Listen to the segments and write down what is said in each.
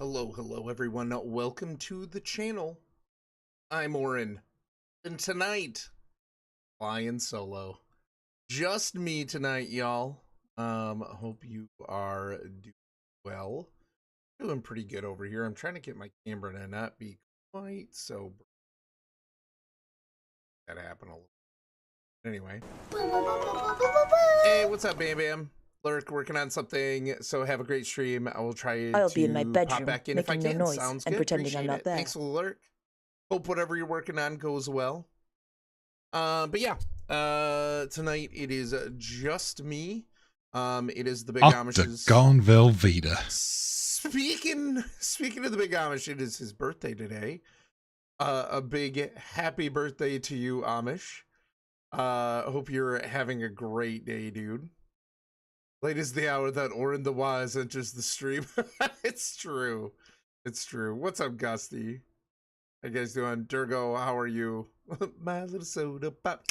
Hello everyone. Welcome to the channel. I'm Oren, and tonight, flying solo. Just me tonight, y'all. Hope you are doing well. Doing pretty good over here. I'm trying to get my camera to not be quite so that happened a little. Anyway. Hey, what's up, Bam Bam? Lurk, working on something, so have a great stream. I will try I'll to be in my bedroom, pop back in if I making can. no noise Sounds and good. pretending Appreciate I'm not it. there. Thanks, Lurk. Hope whatever you're working on goes well. But yeah, tonight it is just me. It is the Big Amish's Octagon Velveeta. Speaking of the Big Amish, it is his birthday today. A big happy birthday to you, Amish. Hope you're having a great day, dude. Late is the hour that Orin the Wise enters the stream. It's true. It's true. What's up, Gusty? How you guys doing? Durgo, how are you? My little soda pop.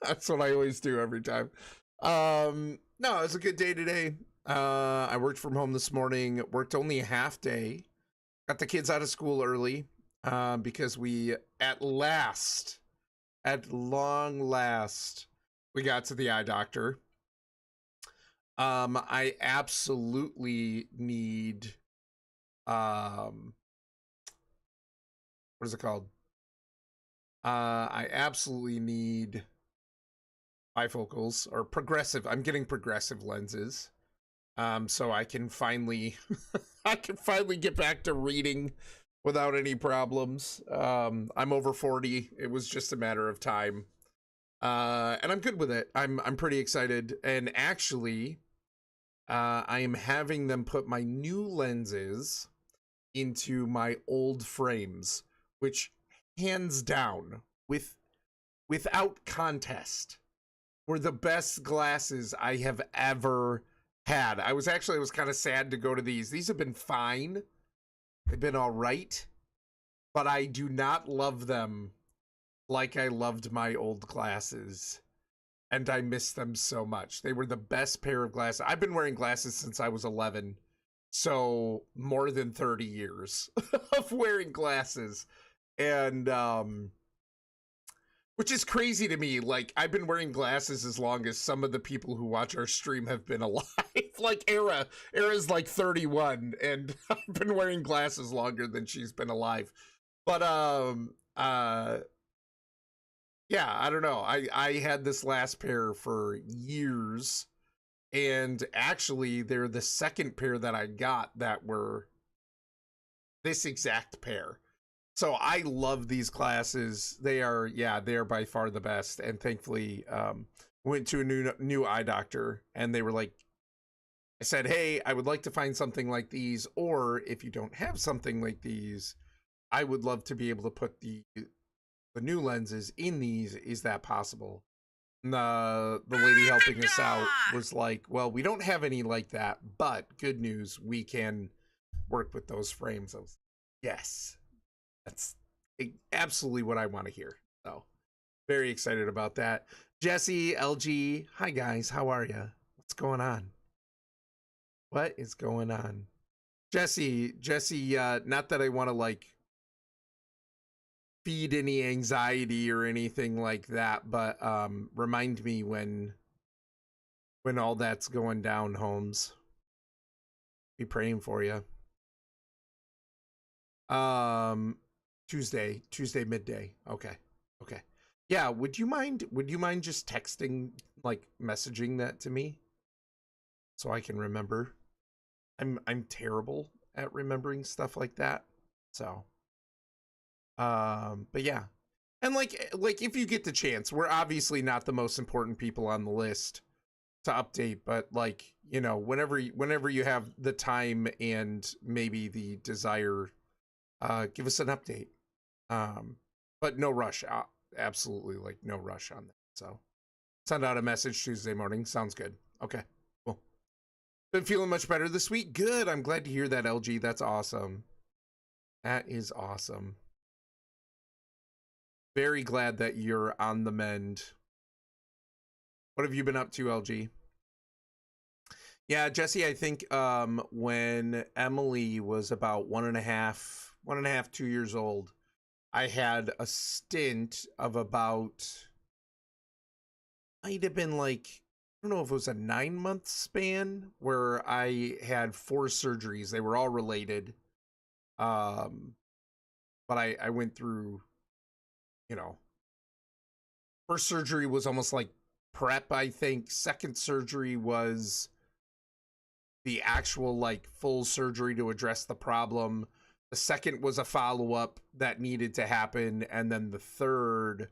That's what I always do every time. No, it was a good day today. I worked from home this morning, worked only a half day. Got the kids out of school early, because we at long last, we got to the eye doctor. I absolutely need, what is it called? I absolutely need bifocals or progressive. I'm getting progressive lenses. So I can finally, get back to reading without any problems. I'm over 40. It was just a matter of time. And I'm good with it. I'm pretty excited. And actually, I am having them put my new lenses into my old frames, which hands down, without contest, were the best glasses I have ever had. I was kind of sad to go to these. These have been fine. They've been all right, but I do not love them like I loved my old glasses. And I miss them so much. They were the best pair of glasses. I've been wearing glasses since I was 11. So more than 30 years of wearing glasses. And, which is crazy to me. Like, I've been wearing glasses as long as some of the people who watch our stream have been alive. Like, Era's like 31, and I've been wearing glasses longer than she's been alive. But, yeah, I don't know. I had this last pair for years, and actually they're the second pair that I got that were this exact pair. So I love these glasses. They are by far the best. And thankfully, went to a new eye doctor, and they were like, I said, hey, I would like to find something like these, or if you don't have something like these, I would love to be able to put the new lenses in these. Is that possible? And the lady helping us out was like, well, we don't have any like that, but good news, we can work with those frames. I was, yes, that's absolutely what I want to hear. So very excited about that. Jesse, LG, hi guys, how are you? What's going on? What is going on? Jesse, not that I want to like feed any anxiety or anything like that, but remind me when all that's going down, Holmes. Be praying for you. Tuesday midday. Okay. Yeah, would you mind just texting, like messaging that to me so I can remember? I'm terrible at remembering stuff like that. So but yeah. And like if you get the chance, we're obviously not the most important people on the list to update, but like, you know, whenever you have the time and maybe the desire, give us an update. But no rush. Absolutely, like no rush on that. So send out a message Tuesday morning. Sounds good. Okay, cool. Been feeling much better this week. Good. I'm glad to hear that, LG. That's awesome. That is awesome. Very glad that you're on the mend. What have you been up to, LG? Yeah, Jesse, I think when Emily was about 2 years old, I had a stint of about, might have been like, I don't know if it was a 9 month span where I had 4 surgeries. They were all related. Um, but I went through, you know, first surgery was almost like prep, I think. Second surgery was the actual like full surgery to address the problem. The second was a follow up that needed to happen, and then the third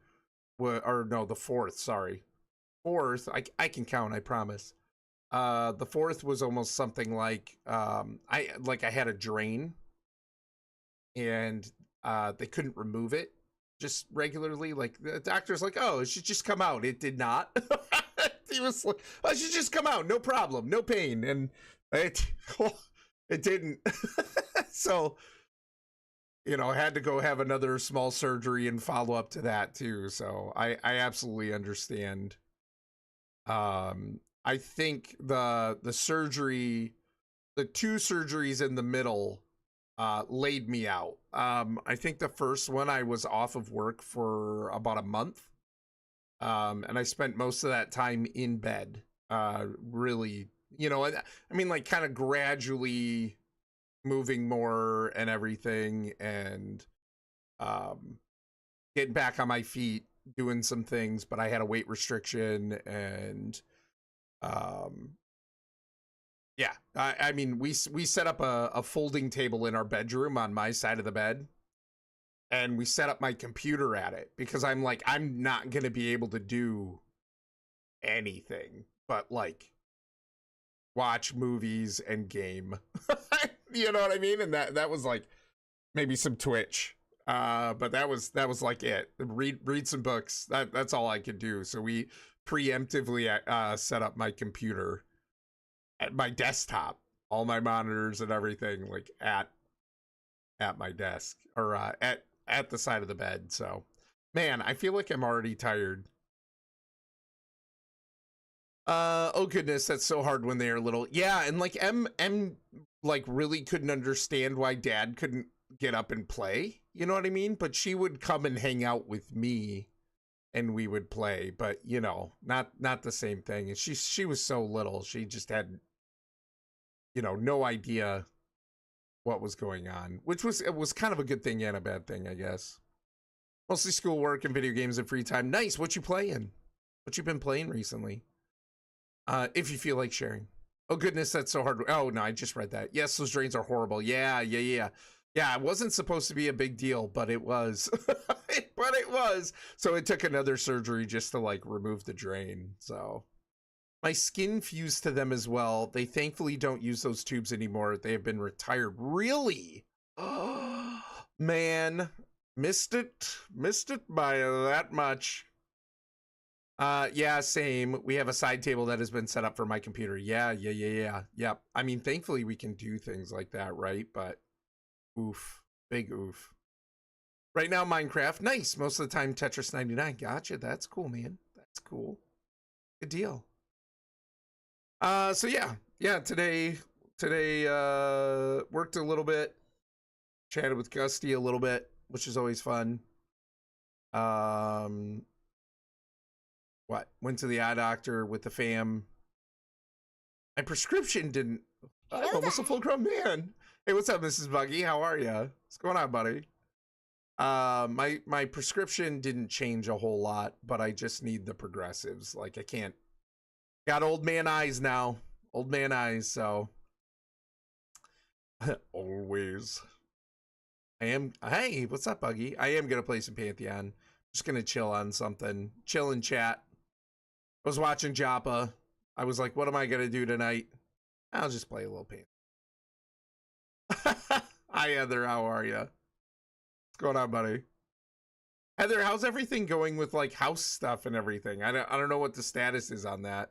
was, or no, the fourth. Sorry, fourth. I can count. I promise. The fourth was almost something like I had a drain, and they couldn't remove it just regularly. Like the doctor's like, oh, it should just come out. It did not. He was like, oh, it should just come out, no problem, no pain, and it it didn't. So I had to go have another small surgery and follow up to that too. So I absolutely understand. I think the surgery, the 2 surgeries in the middle, laid me out. I think the first one I was off of work for about a month. And I spent most of that time in bed, really, I mean, like kind of gradually moving more and everything, and getting back on my feet, doing some things, but I had a weight restriction, and um, yeah, I mean, we set up a folding table in our bedroom on my side of the bed, and we set up my computer at it because I'm like, I'm not gonna be able to do anything but like watch movies and game. You know what I mean? And that was like maybe some Twitch. But that was like it. Read some books. That's all I could do. So we preemptively set up my computer at my desktop, all my monitors and everything, like at my desk, or at the side of the bed. So man, I feel like I'm already tired. Oh goodness, that's so hard when they're little. Yeah, and like M like really couldn't understand why dad couldn't get up and play. You know what I mean? But she would come and hang out with me, and we would play, but not the same thing. And she was so little. She just had no idea what was going on, which was kind of a good thing and a bad thing, I guess. Mostly schoolwork and video games and free time. Nice. What you playing? What you been playing recently? If you feel like sharing. Oh goodness, that's so hard. Oh no, I just read that. Yes, those drains are horrible. Yeah. Yeah, it wasn't supposed to be a big deal, but it was. But it was. So it took another surgery just to like remove the drain. So my skin fused to them as well. They thankfully don't use those tubes anymore. They have been retired. Really? Oh man, missed it by that much. Yeah, same. We have a side table that has been set up for my computer. Yeah. Yep. I mean, thankfully we can do things like that, right? But oof, big oof. Right now, Minecraft, nice. Most of the time, Tetris 99. Gotcha. That's cool, man. That's cool. Good deal. So yeah. Today, worked a little bit, chatted with Gusty a little bit, which is always fun. Went to the eye doctor with the fam. My prescription didn't. I'm almost a full grown man. Hey, what's up, Mrs. Buggy? How are you? What's going on, buddy? My prescription didn't change a whole lot, but I just need the progressives. Like I can't. Got old man eyes now. Old man eyes. So always. I am. Hey, what's up, Buggy? I am gonna play some Pantheon. Just gonna chill on something. Chill and chat. I was watching Joppa. I was like, what am I gonna do tonight? I'll just play a little Pantheon. Hi, Heather. How are you? What's going on, buddy? Heather, how's everything going with like house stuff and everything? I don't know what the status is on that.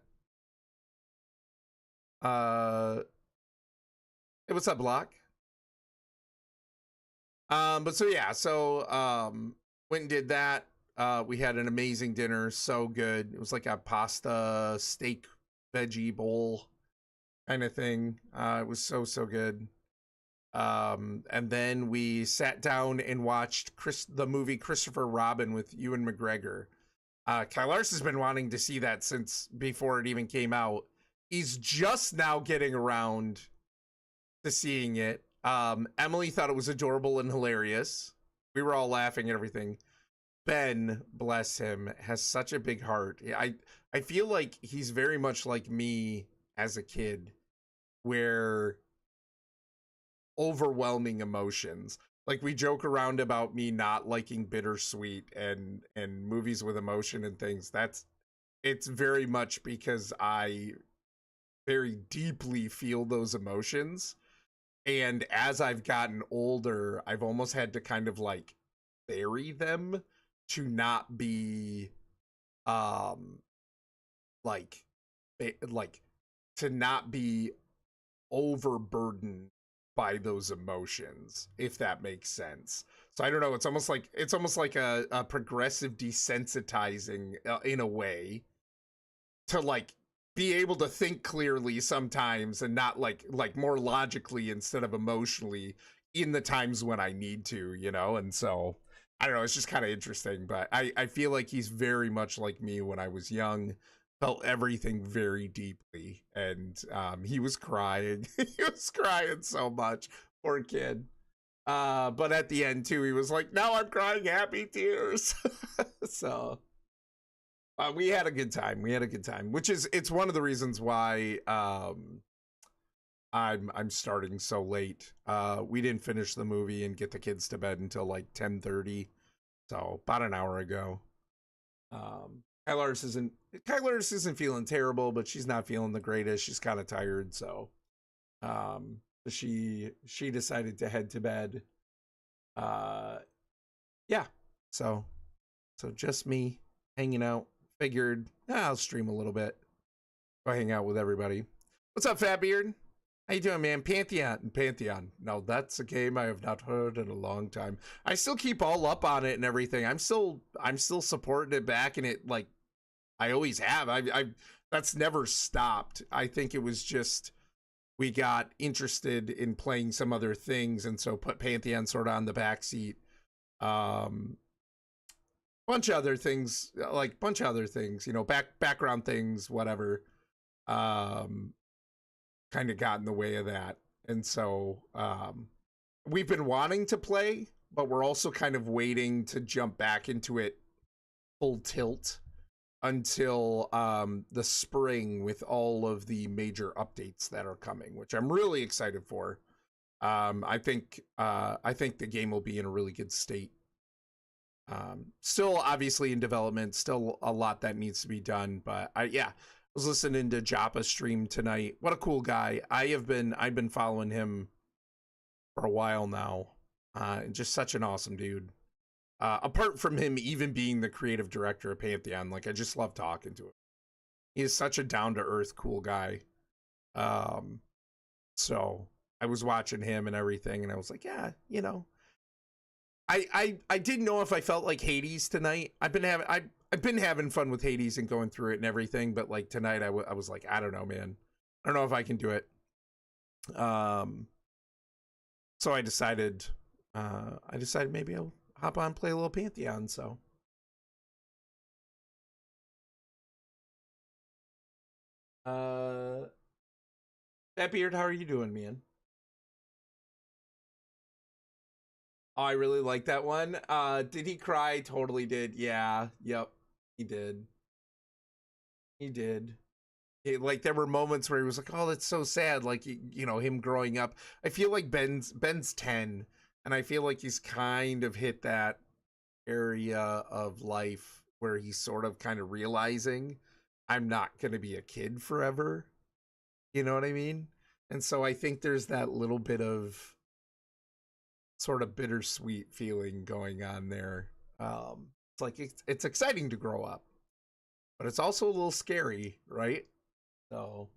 Hey, what's up, Block? But so yeah, went and did that. We had an amazing dinner, so good. It was like a pasta steak veggie bowl. kind of thing. It was so good. And then we sat down and watched the movie Christopher Robin with Ewan McGregor. Kylars has been wanting to see that since before it even came out. He's just now getting around to seeing it. Emily thought it was adorable and hilarious. We were all laughing and everything. Ben, bless him, has such a big heart. I feel like he's very much like me as a kid, where overwhelming emotions. Like, we joke around about me not liking bittersweet and movies with emotion and things. It's very much because I very deeply feel those emotions. And as I've gotten older, I've almost had to kind of like bury them to not be um like like to not be overburdened by those emotions, if that makes sense. So I don't know, it's almost like a progressive desensitizing, in a way, to like be able to think clearly sometimes and not like more logically instead of emotionally in the times when I need to, and so I don't know, it's just kind of interesting. But I feel like he's very much like me when I was young, felt everything very deeply, and he was crying. He was crying so much, poor kid. But at the end too, he was like, now I'm crying happy tears. So we had a good time. We had a good time, which is, it's one of the reasons why I'm starting so late. We didn't finish the movie and get the kids to bed until like 10:30, so about an hour ago. Kylar's isn't feeling terrible, but she's not feeling the greatest. She's kind of tired, so she decided to head to bed. Uh, yeah, so just me hanging out. Figured, I'll stream a little bit. Go hang out with everybody. What's up, Fatbeard? How you doing, man? Pantheon. No, that's a game I have not heard in a long time. I still keep all up on it and everything. I'm still supporting it back, and it, like, I always have. I that's never stopped. I think it was just we got interested in playing some other things, and so put Pantheon sort of on the back seat. Bunch of other things, background things, whatever, kind of got in the way of that. And so we've been wanting to play, but we're also kind of waiting to jump back into it full tilt until the spring, with all of the major updates that are coming, which I'm really excited for. I think the game will be in a really good state. Still obviously in development, still a lot that needs to be done, but I was listening to Joppa stream tonight. What a cool guy. I've been following him for a while now. Just such an awesome dude. Apart from him even being the creative director of Pantheon, like, I just love talking to him. He is such a down to earth cool guy. So I was watching him and everything, and I was like, yeah, I didn't know if I felt like Hades tonight. I've been having fun with Hades and going through it and everything, but like tonight I was like, I don't know, man. I don't know if I can do it. So I decided maybe I'll hop on, play a little Pantheon. So that beard, how are you doing, man? Oh, I really like that one. Did he cry? Totally did. Yeah. Yep. He did. He did. Like, there were moments where he was like, "Oh, that's so sad." Like, him growing up. I feel like Ben's 10, and I feel like he's kind of hit that area of life where he's sort of kind of realizing, I'm not going to be a kid forever. You know what I mean? And so I think there's that little bit of sort of bittersweet feeling going on there. It's like it's exciting to grow up, but it's also a little scary, right? So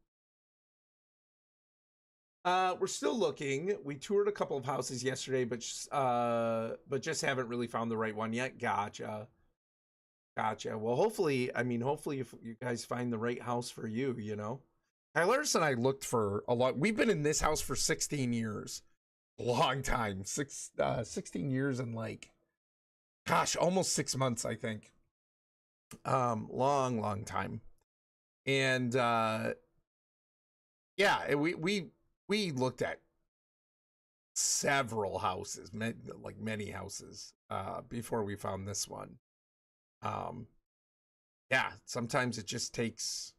we're still looking. We toured a couple of houses yesterday, but just haven't really found the right one yet. Gotcha. Well, hopefully if you guys find the right house for you, Tyler's and I looked for a lot. We've been in this house for 16 years. A long time. 16 years and like, gosh, almost 6 months, I think. Long time. And yeah, we looked at several houses, like many houses, before we found this one. Yeah, sometimes it just takes,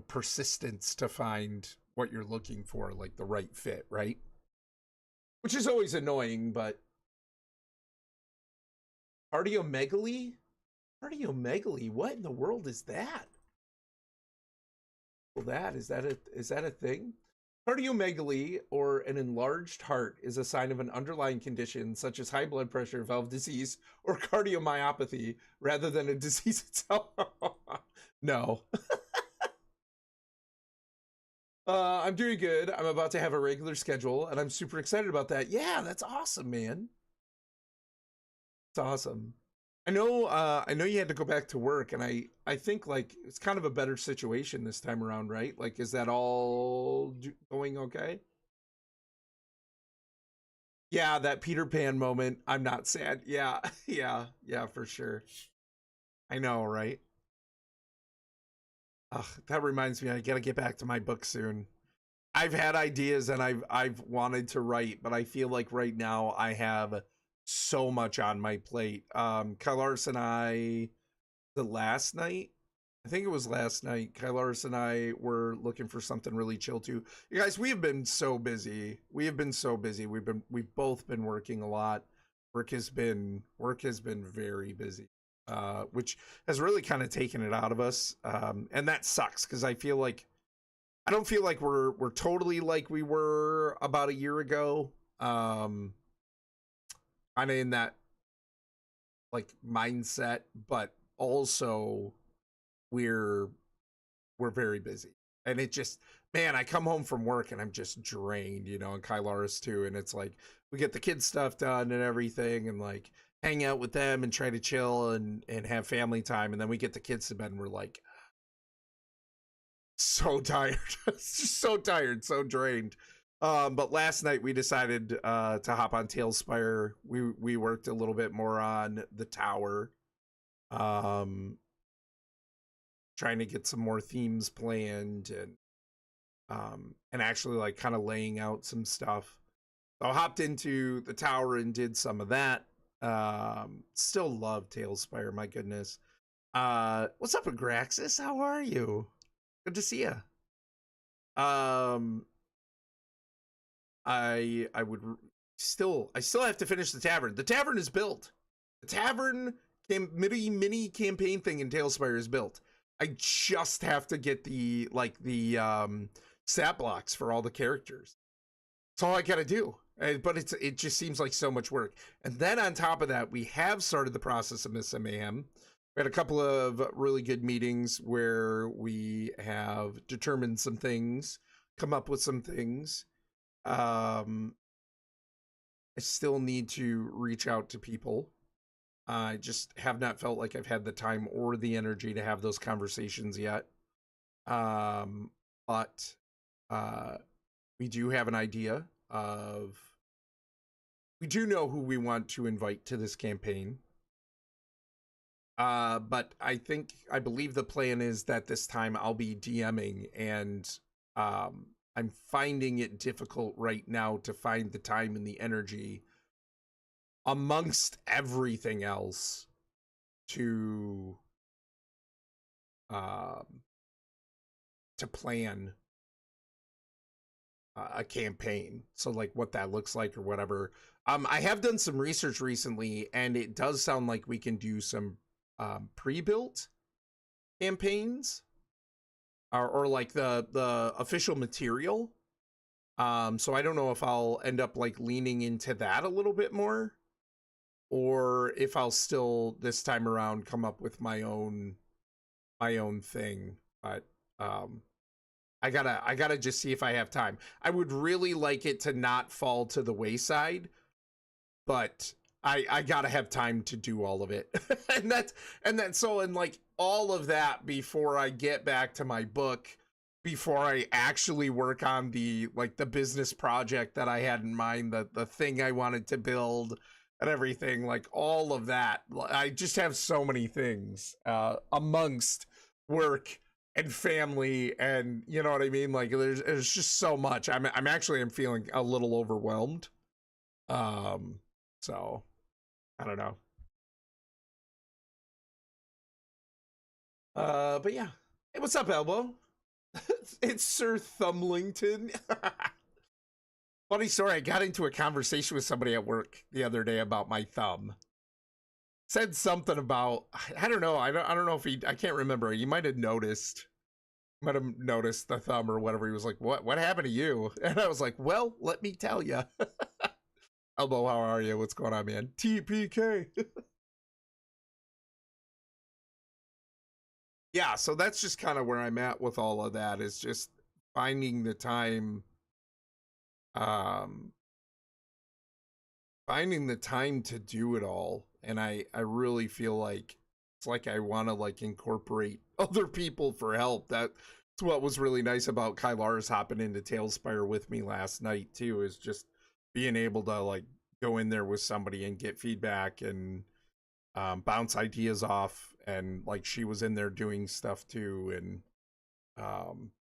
persistence to find what you're looking for, like the right fit, right? Which is always annoying, but cardiomegaly? Cardiomegaly, what in the world is that? Well, is that a thing? Cardiomegaly, or an enlarged heart, is a sign of an underlying condition such as high blood pressure, valve disease, or cardiomyopathy, rather than a disease itself. No. I'm doing good. I'm about to have a regular schedule, and I'm super excited about that. Yeah, that's awesome, man. It's awesome. I know you had to go back to work, and I think like it's kind of a better situation this time around, right? Like, is that all going okay? Yeah, that Peter Pan moment. I'm not sad. Yeah, yeah, for sure. I know, right? Ugh, that reminds me, I gotta get back to my book soon. I've had ideas and I've wanted to write, but I feel like right now I have so much on my plate. Kylars and I, the last night, I think it was last night, Kylars and I were looking for something really chill too. You guys, we have been so busy. We have been so busy. We've both been working a lot. Work has been very busy. Which has really kind of taken it out of us. And that sucks because I don't feel like we're totally like we were about a year ago. Kind of in that like mindset, but also we're we're very busy. And it just, man, I come home from work and I'm just drained, and Kylaris too. And it's like we get the kids stuff done and everything, and like hang out with them and try to chill and have family time, and then we get the kids to bed and we're like so tired. Just so tired, so drained. But last night we decided to hop on Tailspire. We worked a little bit more on the tower. Um Trying to get some more themes planned, and actually like kind of laying out some stuff. So I hopped into the tower and did some of that. Still love Tailspire, my goodness. What's up, Agraxis? How are you? Good to see you. Um, I would I still have to finish the tavern. The tavern is built. The tavern mini campaign thing in Tailspire is built. I just have to get the stat blocks for all the characters. That's all I gotta do. But it just seems like so much work. And then on top of that, we have started the process of Miss Mayhem. We had a couple of really good meetings where we have determined some things, come up with some things. I still need to reach out to people. I just have not felt like I've had the time or the energy to have those conversations yet. But we do have an idea of, we do know who we want to invite to this campaign. But I believe the plan is that this time I'll be DMing, and I'm finding it difficult right now to find the time and the energy amongst everything else to plan a campaign. So like what that looks like or whatever. I have done some research recently, and it does sound like we can do some pre-built campaigns, or like the official material. So I don't know if I'll end up like leaning into that a little bit more, or if I'll still this time around come up with my own thing. But I gotta just see if I have time. I would really like it to not fall to the wayside, but I gotta have time to do all of it. and like all of that before I get back to my book, before I actually work on the business project that I had in mind, the thing I wanted to build and everything, like all of that. I just have so many things amongst work and family, and you know what I mean? Like there's just so much. I'm feeling a little overwhelmed. So I don't know. But yeah. Hey, what's up, Elbow? It's Sir Thumlington. Funny story, I got into a conversation with somebody at work the other day about my thumb. Said something about, I don't know, I don't know if I can't remember. He might have noticed the thumb or whatever. He was like, what happened to you? And I was like, well, let me tell you. Elbow, how are you? What's going on, man? TPK. Yeah, so that's just kind of where I'm at with all of that, is just finding the time um to do it all. And I really feel like it's like I want to like incorporate other people for help. That's what was really nice about Kylar's hopping into Tailspire with me last night too, is just being able to like go in there with somebody and get feedback and bounce ideas off. And like she was in there doing stuff too, and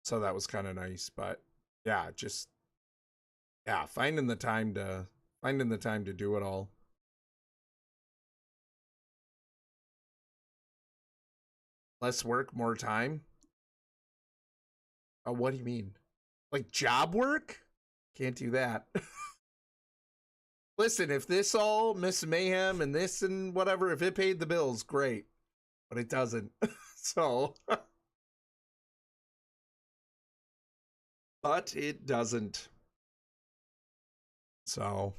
so that was kind of nice. But yeah, just finding the time to do it all. Less work, more time. Oh, what do you mean? Like job work? Can't do that. Listen, if this all Miss Mayhem and this and whatever, if it paid the bills, great. But it doesn't. So but it doesn't. So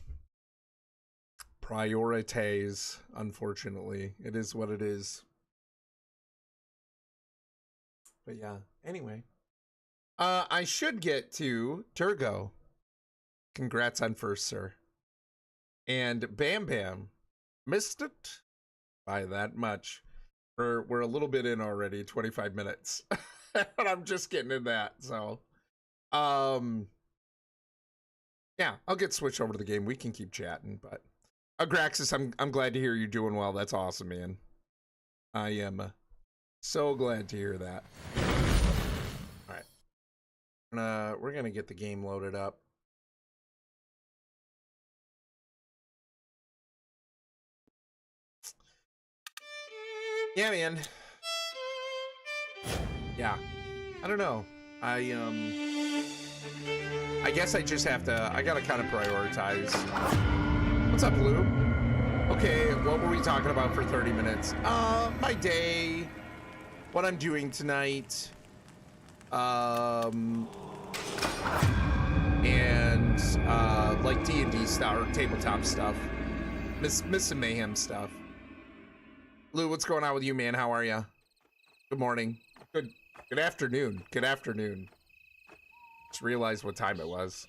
prioritize, unfortunately. It is what it is. But yeah, anyway. I should get to Turgo. Congrats on first, sir. And Bam Bam. Missed it by that much. We're a little bit in already, 25 minutes. And I'm just getting in that, so yeah, I'll get switched over to the game. We can keep chatting, but Graxus, I'm glad to hear you're doing well. That's awesome, man. I am so glad to hear that. All right. We're gonna get the game loaded up. Yeah, man. Yeah. I don't know. I guess I just have to, I gotta kind of prioritize. What's up, Lou? Okay, what were we talking about for 30 minutes? My day, what I'm doing tonight, and like D&D stuff, or tabletop stuff, Miss Mayhem stuff. Lou, what's going on with you, man? How are you? Good morning. Good afternoon. Good afternoon. Just realized what time it was.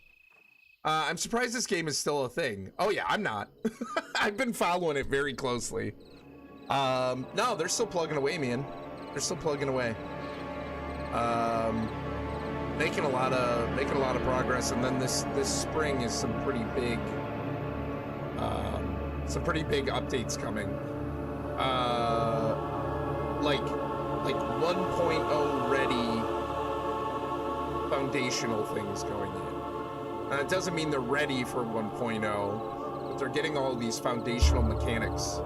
I'm surprised this game is still a thing. Oh yeah, I'm not. I've been following it very closely. No, they're still plugging away, man. They're still plugging away. Making a lot of progress, and then this spring is some pretty big updates coming. Like 1.0 ready foundational things going in. And it doesn't mean they're ready for 1.0, but they're getting all these foundational mechanics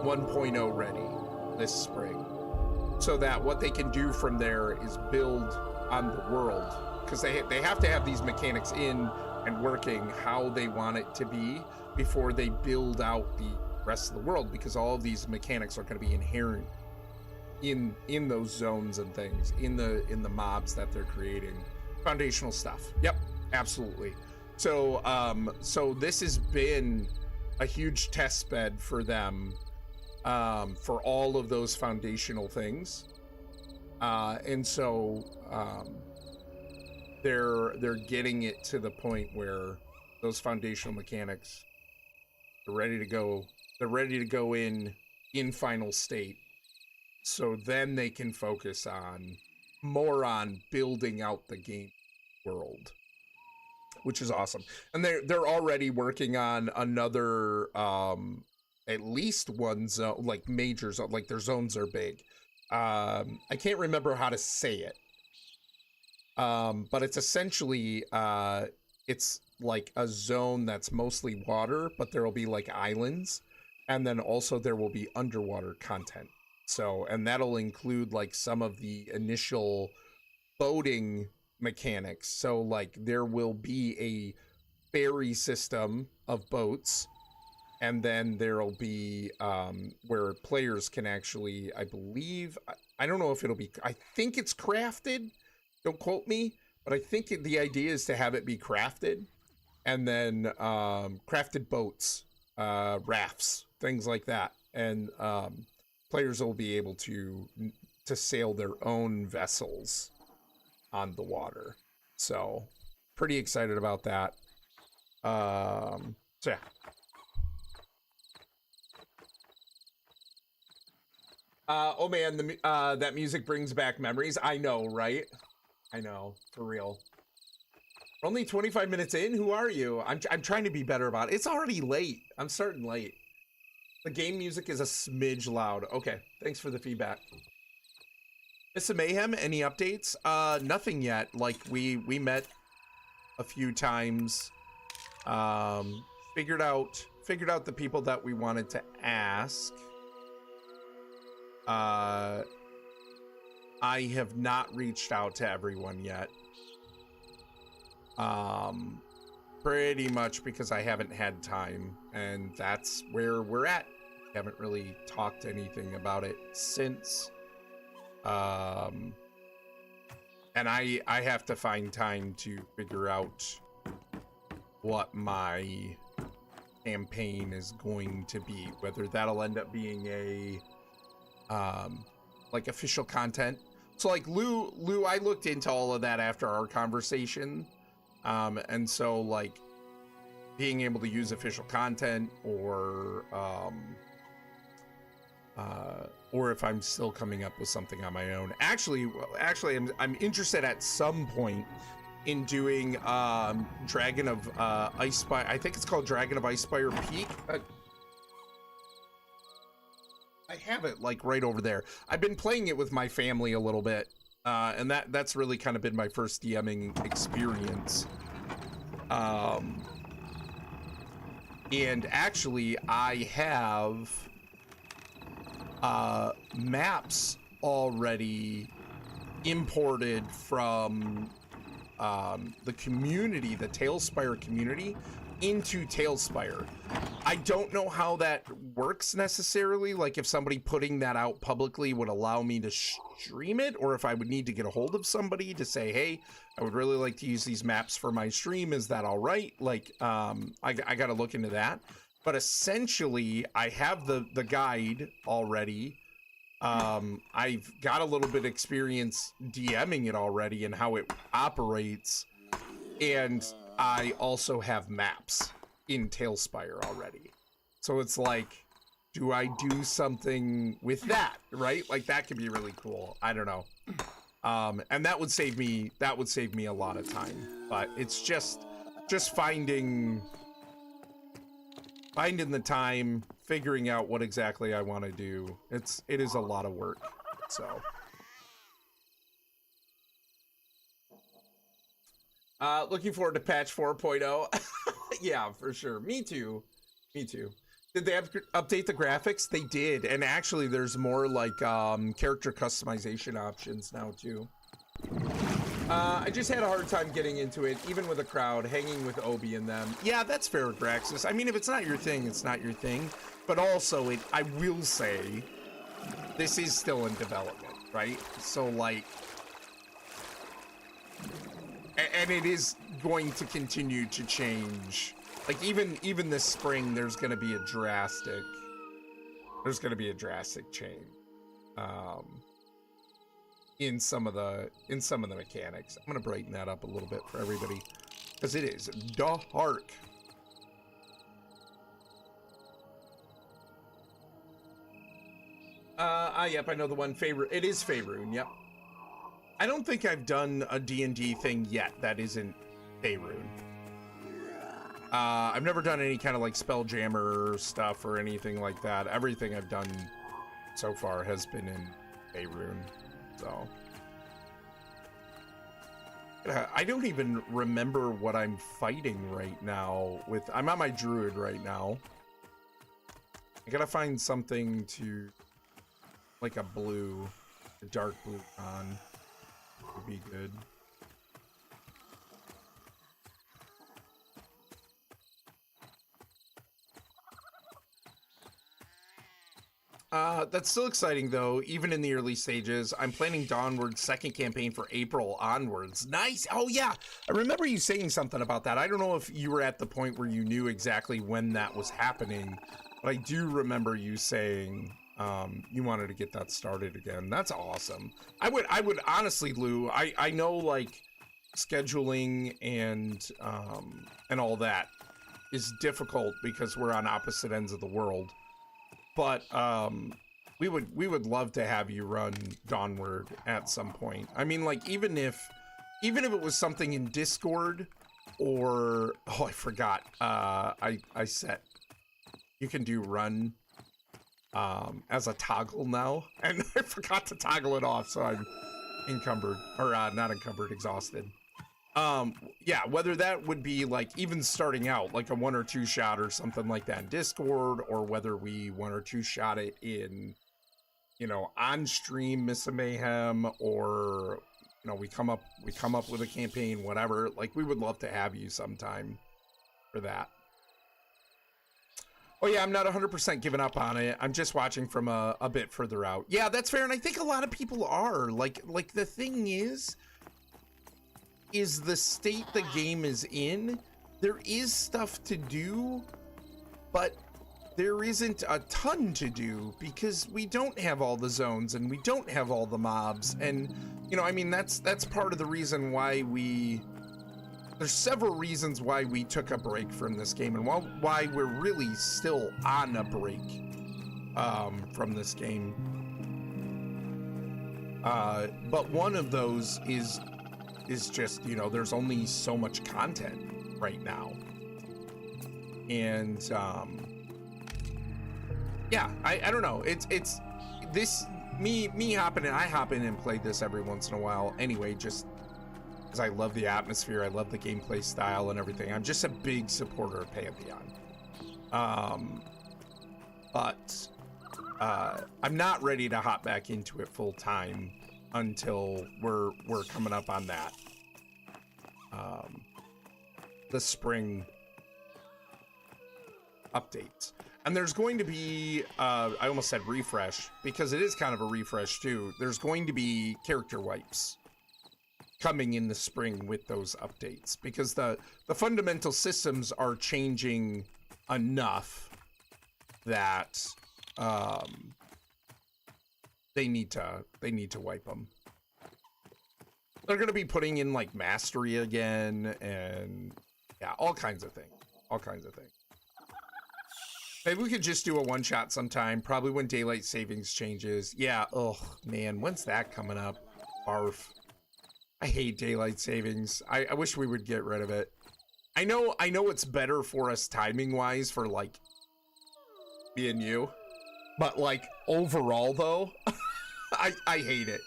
1.0 ready this spring, so that what they can do from there is build on the world, because they have to have these mechanics in and working how they want it to be before they build out the rest of the world, because all of these mechanics are going to be inherent in those zones and things, in the mobs that they're creating. Foundational stuff. Yep, absolutely. So so this has been a huge test bed for them, for all of those foundational things, and so they're getting it to the point where those foundational mechanics are ready to go. They're ready to go in final state, so then they can focus on more on building out the game world, which is awesome. And they're already working on another at least one zone, like major zone, like their zones are big. I can't remember how to say it. But it's essentially it's like a zone that's mostly water, but there will be like islands, and then also there will be underwater content. So, and that'll include like some of the initial boating mechanics. So, like there will be a ferry system of boats, and then there'll be where players can actually, I believe, I don't know if it'll be, I think it's crafted. Don't quote me, but I think the idea is to have it be crafted, and then crafted boats, rafts, things like that, and players will be able to sail their own vessels on the water. So, pretty excited about that. So yeah. Oh man, that music brings back memories. I know, right? I know, for real. We're only 25 minutes in. Who are you? I'm trying to be better about it. It's already late. I'm starting late. The game music is a smidge loud. Okay, thanks for the feedback. Miss Mayhem, any updates? Nothing yet. Like we met a few times. Figured out the people that we wanted to ask. I have not reached out to everyone yet. Pretty much because I haven't had time, and that's where we're at. Haven't really talked anything about it since. And I have to find time to figure out what my campaign is going to be, whether that'll end up being a like official content. So like Lou, I looked into all of that after our conversation. And so like being able to use official content, or if I'm still coming up with something on my own. Actually, I'm interested at some point in doing Dragon of Icespire. I think it's called Dragon of Icespire Peak. I have it like right over there. I've been playing it with my family a little bit, and that's really kind of been my first DMing experience. And actually, I have maps already imported from the community, the Tailspire community, into Tailspire. I don't know how that works necessarily, like if somebody putting that out publicly would allow me to stream it, or if I would need to get a hold of somebody to say, hey, I would really like to use these maps for my stream. Is that all right? Like, I got to look into that. But essentially, I have the guide already. I've got a little bit of experience DMing it already and how it operates. And I also have maps in Tailspire already. So it's like, do I do something with that, right? Like that could be really cool. I don't know. And that would save me a lot of time. But it's just finding the time, figuring out what exactly I want to do. It is a lot of work. So looking forward to patch 4.0. Yeah, for sure. Me too. Did they update the graphics? They did, and actually there's more like character customization options now too. I just had a hard time getting into it, even with a crowd, hanging with Obi and them. Yeah, that's fair, Graxus. I mean, if it's not your thing, it's not your thing. But also, I will say, this is still in development, right? So like, and it is going to continue to change. Like even this spring, there's going to be a drastic change in some of the mechanics. I'm going to brighten that up a little bit for everybody because it is dark. Yep, I know the one. It is Faerun, yep. I don't think I've done a D&D thing yet that isn't Faerun. I've never done any kind of like Spelljammer stuff or anything like that. Everything I've done so far has been in Faerun, so I don't even remember what I'm fighting right now with. I'm on my druid right now. I gotta find something to like a dark blue on would be good. That's still exciting though, even in the early stages. I'm planning Dawnward's second campaign for April onwards. Nice. Oh yeah, I remember you saying something about that. I don't know if you were at the point where you knew exactly when that was happening, but I do remember you saying you wanted to get that started again. That's awesome. I would honestly, Lou, I know like scheduling and all that is difficult because we're on opposite ends of the world. But we would love to have you run Dawnward at some point. I mean, like even if it was something in Discord or I forgot. I set you can do run as a toggle now, and I forgot to toggle it off, so I'm encumbered or not encumbered, exhausted. Yeah, whether that would be like even starting out like a 1 or 2 shot or something like that in Discord, or whether we 1 or 2 shot it in, you know, on stream Miss Mayhem, or you know, we come up with a campaign, whatever. Like we would love to have you sometime for that. Oh yeah, I'm not 100% giving up on it. I'm just watching from a bit further out. Yeah, that's fair, and I think a lot of people are. Like the thing is the state the game is in. There is stuff to do, but there isn't a ton to do because we don't have all the zones and we don't have all the mobs. And you know, I mean, that's part of the reason why there's several reasons why we took a break from this game, and why we're really still on a break from this game. But one of those is just, you know, there's only so much content right now. And yeah, I don't know. It's this me hopping in. I hop in and play this every once in a while anyway, just because I love the atmosphere, I love the gameplay style and everything. I'm just a big supporter of Pantheon. But I'm not ready to hop back into it full time until we're coming up on that the spring updates. And there's going to be I almost said refresh, because it is kind of a refresh too. There's going to be character wipes coming in the spring with those updates, because the fundamental systems are changing enough that they need to wipe them. They're going to be putting in like mastery again, and yeah, all kinds of things. Maybe we could just do a one-shot sometime, probably when daylight savings changes. Yeah, oh man, when's that coming up? Barf. I hate daylight savings. I wish we would get rid of it. I know it's better for us timing-wise for like me and you, but like overall though, I hate it.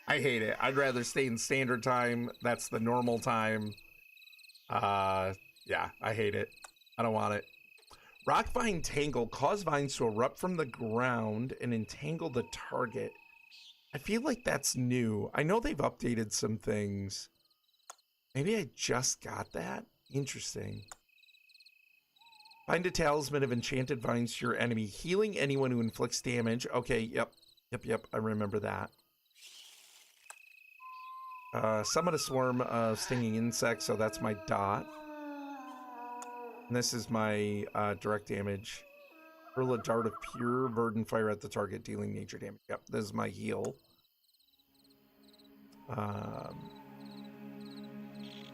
I hate it. I'd rather stay in standard time. That's the normal time. Yeah, I hate it. I don't want it. Rock vine tangle. Cause vines to erupt from the ground and entangle the target. I feel like that's new. I know they've updated some things. Maybe I just got that? Interesting. Find a talisman of enchanted vines to your enemy, healing anyone who inflicts damage. Okay, yep. I remember that. Summon a swarm of stinging insects, so that's my dot. And this is my direct damage. Hurl a dart of pure verdant fire at the target, dealing nature damage. Yep, this is my heal.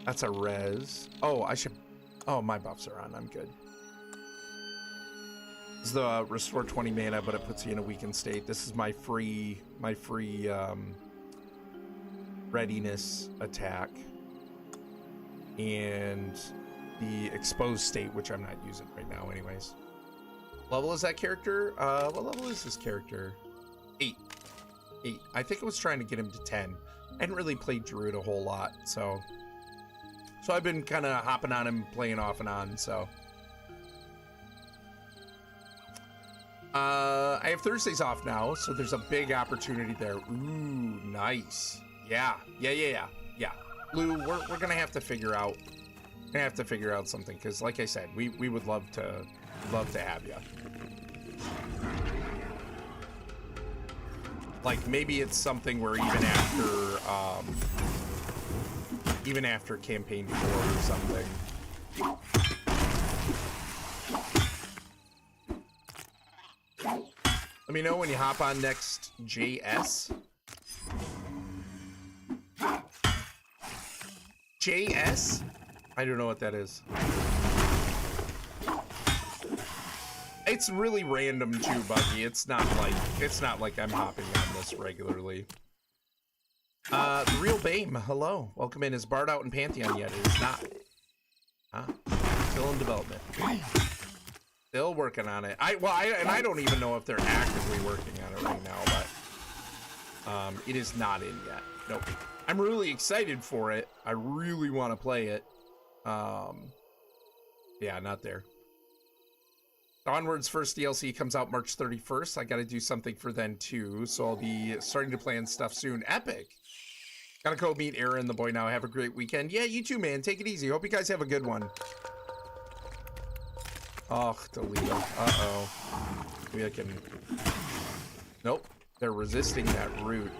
That's a res. Oh, I should... Oh, my buffs are on. I'm good. This is the restore 20 mana, but it puts you in a weakened state. This is my free readiness attack, and the exposed state, which I'm not using right now anyways. Level is that character? What level is this character? 8. I think I was trying to get him to 10. I hadn't really played Druid a whole lot, so I've been kind of hopping on him, playing off and on, so. I have Thursdays off now, so there's a big opportunity there. Ooh, nice. Yeah. Blue, we're gonna have to figure out something, because like I said, we would love to have you. Like, maybe it's something where even after campaign 4 or something. Let me know when you hop on next, JS. JS? I don't know what that is. It's really random too, Buggy. It's not like I'm hopping on this regularly. The Real BAME, hello. Welcome in. Is Bard out in Pantheon yet? It is not. Still in development. Still working on it. I don't even know if they're actively working on it right now, but it is not in yet. Nope. I'm really excited for it. I really want to play it. Yeah, not there. Onward's first DLC comes out March 31st. I got to do something for then too, so I'll be starting to plan stuff soon. Epic. Gotta go meet Aaron, the boy now. Have a great weekend. Yeah, you too, man. Take it easy. Hope you guys have a good one. Oh, delete them. Uh-oh. Maybe I can... Nope. They're resisting that root.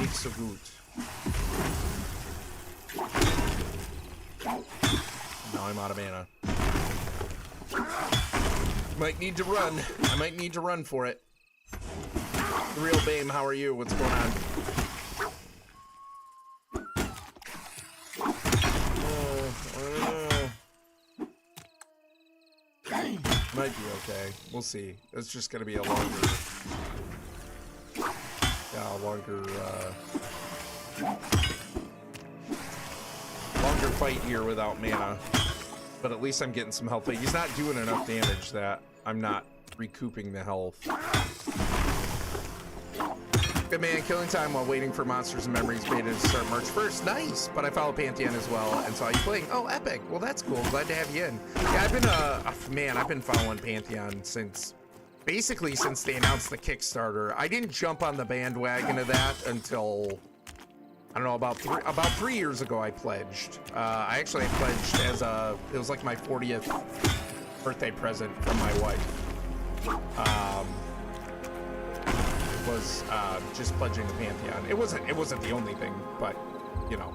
It's a root. Now I'm out of mana. Might need to run. I might need to run for it. The Real BAME, how are you? What's going on? Might be okay. We'll see. It's just gonna be a longer fight here without mana. But at least I'm getting some health. He's not doing enough damage that I'm not recouping the health. Good man, killing time while waiting for Monsters and Memories beta to start March 1st. Nice, but I follow Pantheon as well and saw you playing. Oh, epic. Well, that's cool. Glad to have you in. Yeah, I've been following Pantheon basically since they announced the Kickstarter. I didn't jump on the bandwagon of that until, I don't know, about 3 years ago I pledged. I actually pledged it was like my 40th birthday present from my wife. Was just pledging the Pantheon. It wasn't the only thing, but you know,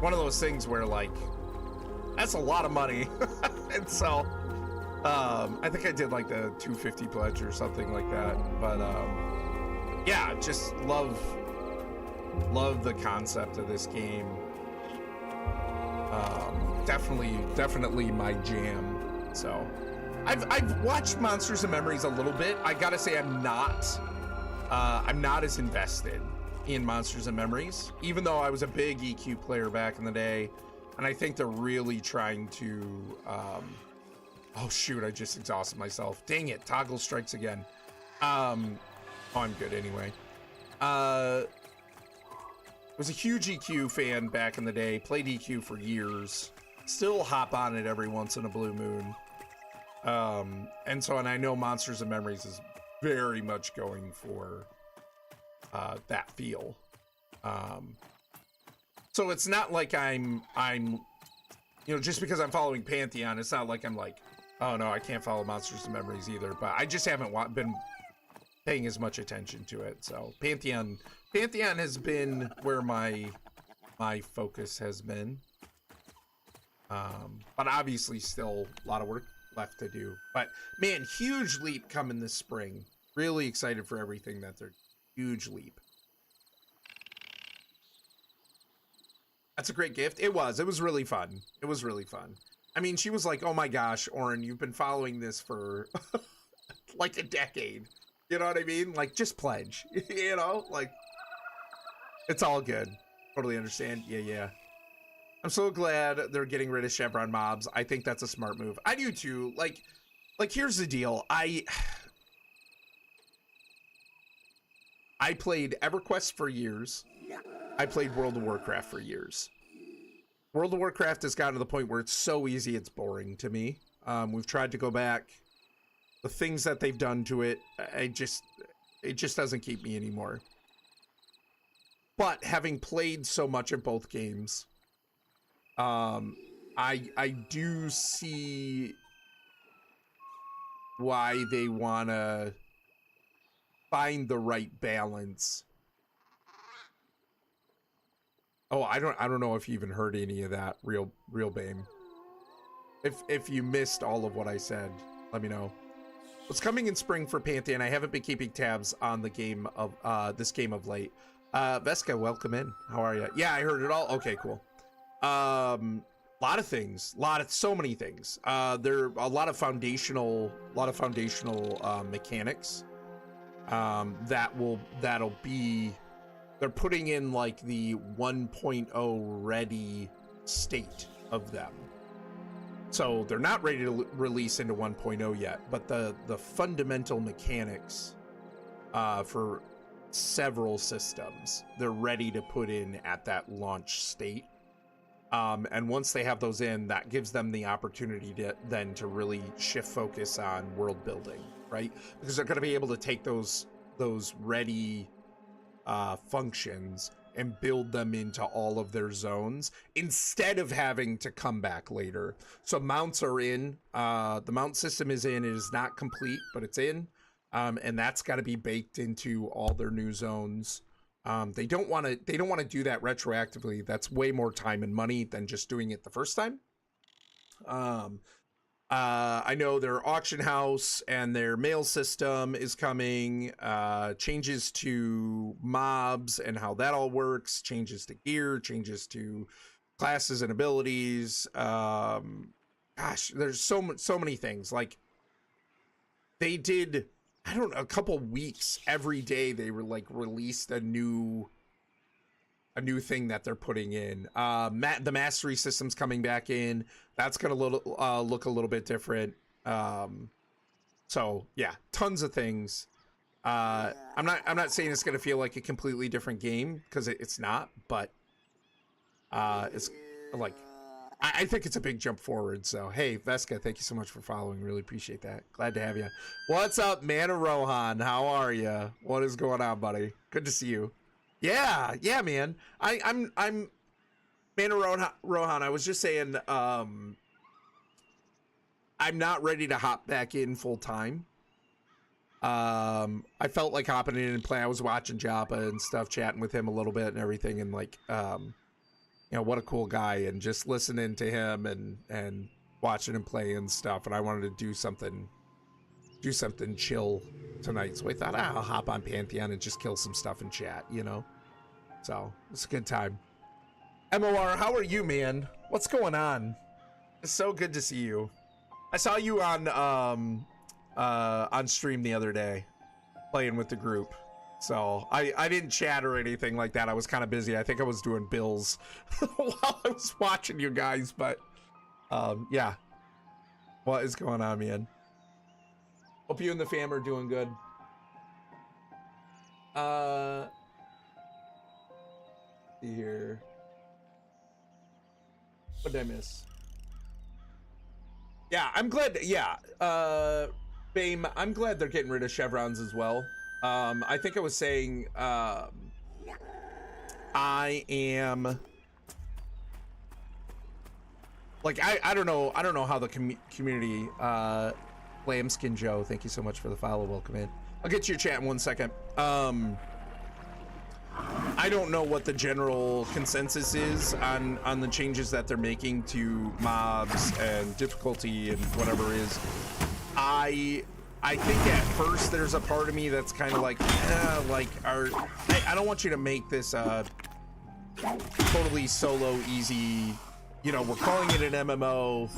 one of those things where like that's a lot of money. And so I think I did like the 250 pledge or something like that. But yeah, just love the concept of this game. Definitely my jam. So I've watched Monsters and Memories a little bit. I gotta say I'm not as invested in Monsters and Memories, even though I was a big EQ player back in the day, and I think they're really trying to oh shoot, I just exhausted myself. Dang it, toggle strikes again. Oh, I'm good anyway. Was a huge EQ fan back in the day, played EQ for years, still hop on it every once in a blue moon. And I know Monsters and Memories is very much going for that feel. So it's not like I'm you know, just because I'm following Pantheon, it's not like I'm like, oh no, I can't follow Monsters and Memories either, but I just haven't been paying as much attention to it. So Pantheon has been where my focus has been. But obviously still a lot of work left to do. But man, huge leap coming this spring. Really excited for everything that they're huge leap. That's a great gift. It was really fun. It was really fun. I mean, she was like, oh my gosh, Oren, you've been following this for like a decade. You know what I mean? Like, just pledge, you know, like, It's all good. Totally understand. Yeah. I'm so glad they're getting rid of Chevron mobs. I think that's a smart move. I do too. Like here's the deal. I played EverQuest for years. I played World of Warcraft for years. World of Warcraft has gotten to the point where it's so easy it's boring to me. We've tried to go back. The things that they've done to it, it just doesn't keep me anymore. But having played so much of both games, I do see why they want to find the right balance. Oh, I don't know if you even heard any of that, real Bame. If you missed all of what I said, let me know. What's coming in spring for Pantheon? I haven't been keeping tabs on the game of this game of late. Veska, welcome in. How are you? Yeah, I heard it all. Okay, cool. Lot of things, so many things. There are a lot of foundational mechanics that'll be, they're putting in like the 1.0 ready state of them. So they're not ready to release into 1.0 yet, but the fundamental mechanics for several systems, they're ready to put in at that launch state. And once they have those in, that gives them the opportunity to really shift focus on world building, right? Because they're going to be able to take those ready functions and build them into all of their zones instead of having to come back later. So mounts are in. The mount system is in. It is not complete, but it's in. And that's got to be baked into all their new zones. They don't want to do that retroactively. That's way more time and money than just doing it the first time. I know their auction house and their mail system is coming. Changes to mobs and how that all works. Changes to gear. Changes to classes and abilities. Gosh, there's so many things. Like they did, I don't know, a couple weeks every day they were like released a new thing that they're putting in. The mastery system's coming back in. That's gonna look a little bit different. So yeah, tons of things. I'm not saying it's gonna feel like a completely different game, because it's not, but it's like I think it's a big jump forward. So hey, Veska, thank you so much for following. Really appreciate that. Glad to have you. What's up, Mana Rohan? How are you? What is going on, buddy? Good to see you. Yeah, man. I'm Mana Rohan. I was just saying, I'm not ready to hop back in full time. I felt like hopping in and playing. I was watching Joppa and stuff, chatting with him a little bit and everything, and like, you know, what a cool guy, and just listening to him and watching him play and stuff. And I wanted to do something chill tonight, so I thought I'll hop on Pantheon and just kill some stuff and chat, you know. So it's a good time. MOR, how are you, man? What's going on? It's so good to see you. I saw you on stream the other day playing with the group. So I didn't chat or anything like that. I was kind of busy. I think I was doing bills while I was watching you guys, but yeah. What is going on, man? Hope you and the fam are doing good. See here. What did I miss? Yeah, I'm glad. Yeah, Bame, I'm glad they're getting rid of chevrons as well. I think I was saying, I am like, I don't know how the community, Lambskin Joe, thank you so much for the follow. Welcome in. I'll get to your chat in 1 second. I don't know what the general consensus is on the changes that they're making to mobs and difficulty and whatever it is. I think at first there's a part of me that's kind of like, I don't want you to make this totally solo easy. You know, we're calling it an MMO.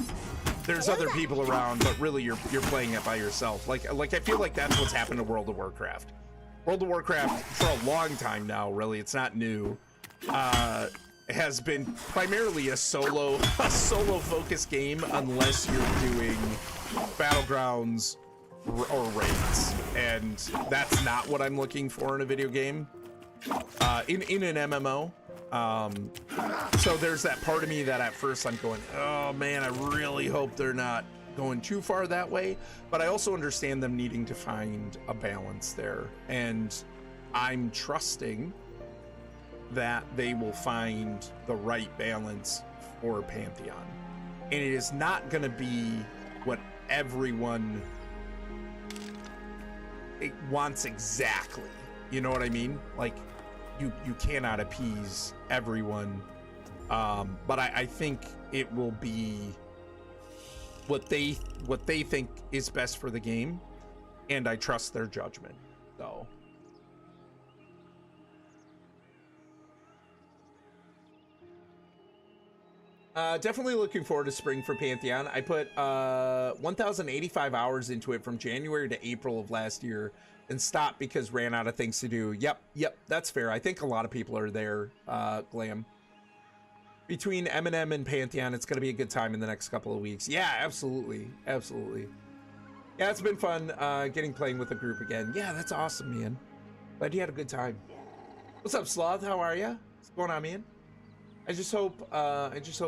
There's other people around, but really you're playing it by yourself. Like I feel like that's what's happened to World of Warcraft. World of Warcraft, for a long time now, really, it's not new, has been primarily a solo focused game unless you're doing battlegrounds or raids, and that's not what I'm looking for in a video game, in an MMO. So there's that part of me that at first I'm going, oh man, I really hope they're not going too far that way, but I also understand them needing to find a balance there, and I'm trusting that they will find the right balance for Pantheon. And it is not going to be what everyone wants exactly. You know what I mean? Like, you cannot appease everyone. But I think it will be what they think is best for the game, and I trust their judgment. So definitely looking forward to spring for Pantheon. I put 1,085 hours into it from January to April of last year and stopped because ran out of things to do. Yep, that's fair. I think a lot of people are there, Glam. Between Eminem and Pantheon, it's going to be a good time in the next couple of weeks. Yeah, absolutely. Yeah, it's been fun playing with the group again. Yeah, that's awesome, man. Glad you had a good time. What's up, Sloth? How are you? What's going on, man? I just hope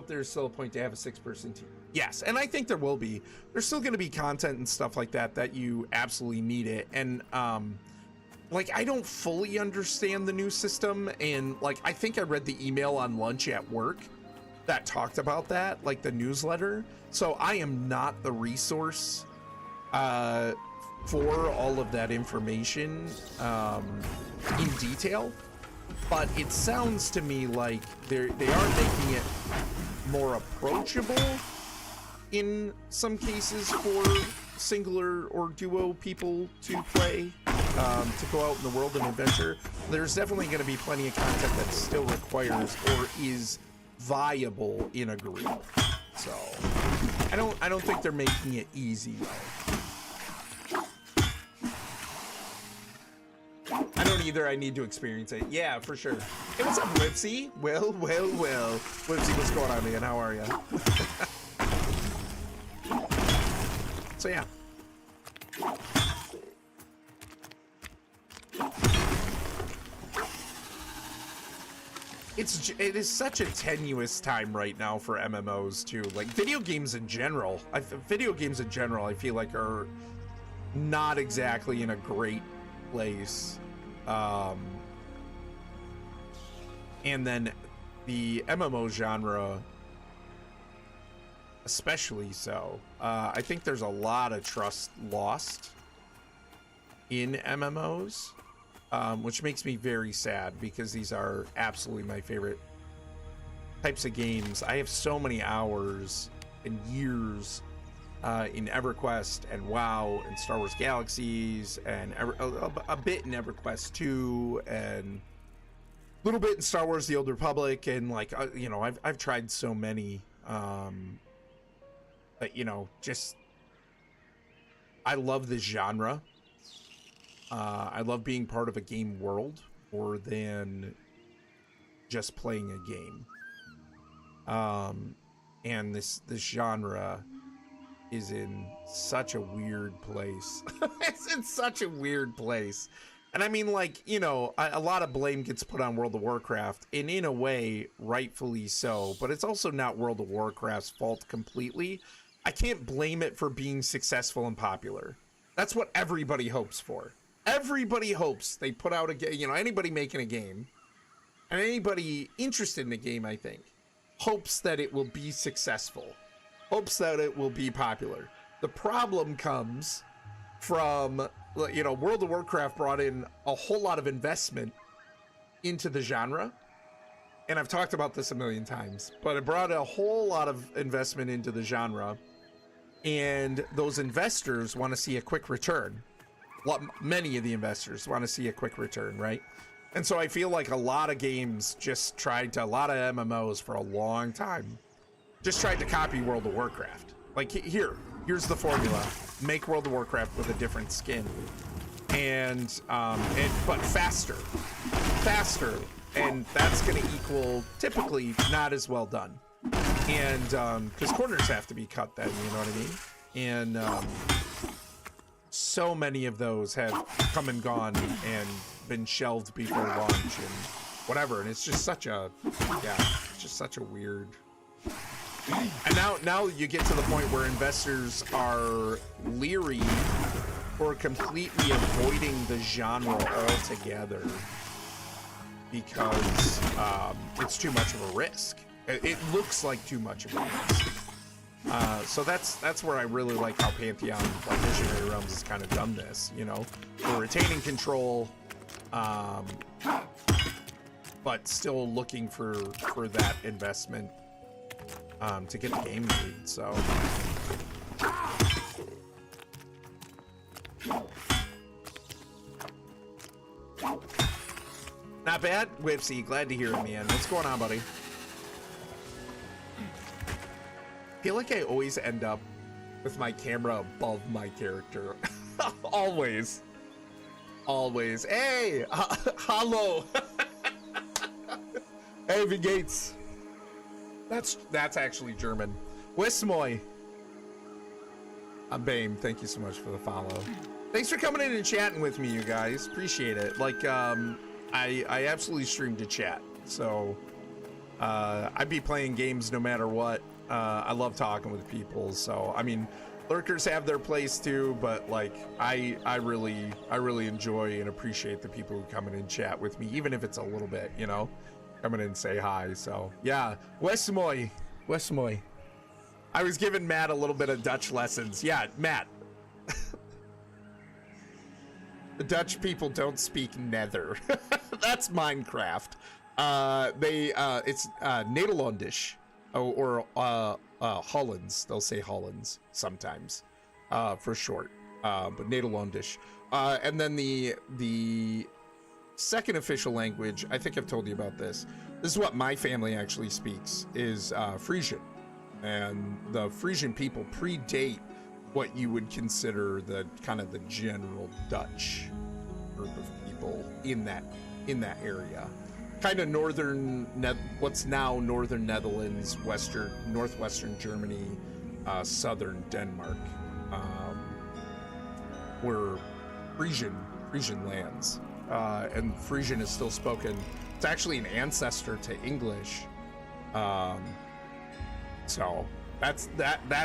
there's still a point to have a 6-person team. Yes, and I think there will be. There's still going to be content and stuff like that you absolutely need it. And like, I don't fully understand the new system, and like, I think I read the email on lunch at work that talked about that, like the newsletter. So I am not the resource for all of that information in detail, but it sounds to me like they are making it more approachable in some cases for singular or duo people to play, to go out in the world and adventure. There's definitely going to be plenty of content that still requires or is viable in a group. So I don't think they're making it easy though. I don't either. I need to experience it. Yeah, for sure. Hey, what's up, Whipsy? Well. Whipsy, what's going on, man? How are you? So yeah. It is such a tenuous time right now for MMOs too. Like video games in general. I feel like are not exactly in a great place. And then the MMO genre especially so. I think there's a lot of trust lost in MMOs, which makes me very sad because these are absolutely my favorite types of games. I have so many hours and years in EverQuest and WoW and Star Wars Galaxies and a bit in EverQuest 2 and a little bit in Star Wars The Old Republic, and like you know, I've tried so many, but you know, just I love this genre. I love being part of a game world more than just playing a game. And this genre is in such a weird place. It's in such a weird place. And I mean, like, you know, a lot of blame gets put on World of Warcraft, and in a way, rightfully so, but it's also not World of Warcraft's fault completely. I can't blame it for being successful and popular. That's what everybody hopes for. Everybody hopes they put out a game, you know, anybody making a game, and anybody interested in a game, I think, hopes that it will be successful, hopes that it will be popular. The problem comes from, you know, World of Warcraft brought in a whole lot of investment into the genre, and I've talked about this a million times, but it brought a whole lot of investment into the genre, and those investors want to see a quick return. Many of the investors want to see a quick return, right? And so I feel like a lot of games just tried to, a lot of MMOs for a long time just tried to copy World of Warcraft. Like, here's the formula. Make World of Warcraft with a different skin. but faster, and that's going to equal typically not as well done. And because corners have to be cut then, you know what I mean? And so many of those have come and gone and been shelved before launch and whatever. And it's just such a, it's just such a weird. And now you get to the point where investors are leery or completely avoiding the genre altogether because it's too much of a risk. It looks like too much of a risk. So that's where I really like how Pantheon, like Visionary Realms, has kind of done this. You know, we're retaining control, but still looking for that investment to get the game made. So. Not bad, Whipsy. Glad to hear it, man. What's going on, buddy? I feel like I always end up with my camera above my character. Always. Always. Hey! Hello! Hey, V Gates. That's actually German. Wismoy. I'm Bame. Thank you so much for the follow. Thanks for coming in and chatting with me, you guys. Appreciate it. Like, I absolutely stream to chat. So, I'd be playing games no matter what. I love talking with people, so I mean, lurkers have their place too, but like I really enjoy and appreciate the people who come in and chat with me, even if it's a little bit, you know, come in and say hi. So yeah, Westmoy. I was giving Matt a little bit of Dutch lessons. Yeah, Matt. The Dutch people don't speak Nether. That's Minecraft. It's Nederlandisch. Or Hollands. They'll say Hollands sometimes, for short, but Nederlandisch. And then the second official language, I think I've told you about this. This is what my family actually speaks, is Frisian. And the Frisian people predate what you would consider the kind of the general Dutch group of people in that area. Kind of what's now northern Netherlands, northwestern Germany, southern Denmark, were Frisian lands, and Frisian is still spoken. It's actually an ancestor to English, so that's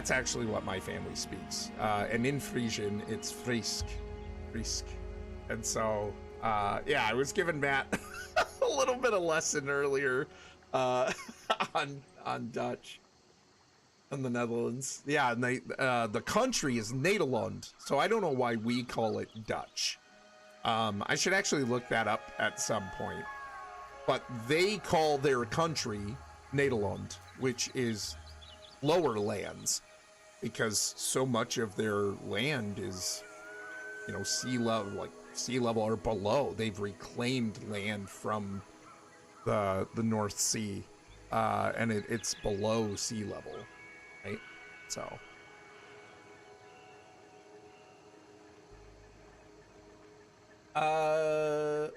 actually what my family speaks. And in Frisian, it's Frisk, and so yeah, I was giving Matt a little bit of lesson earlier on Dutch in the Netherlands. Yeah, and the country is Nederland, so I don't know why we call it Dutch. I should actually look that up at some point. But they call their country Nederland, which is lower lands, because so much of their land is, you know, sea level or below. They've reclaimed land from the North Sea, and it's below sea level, right? So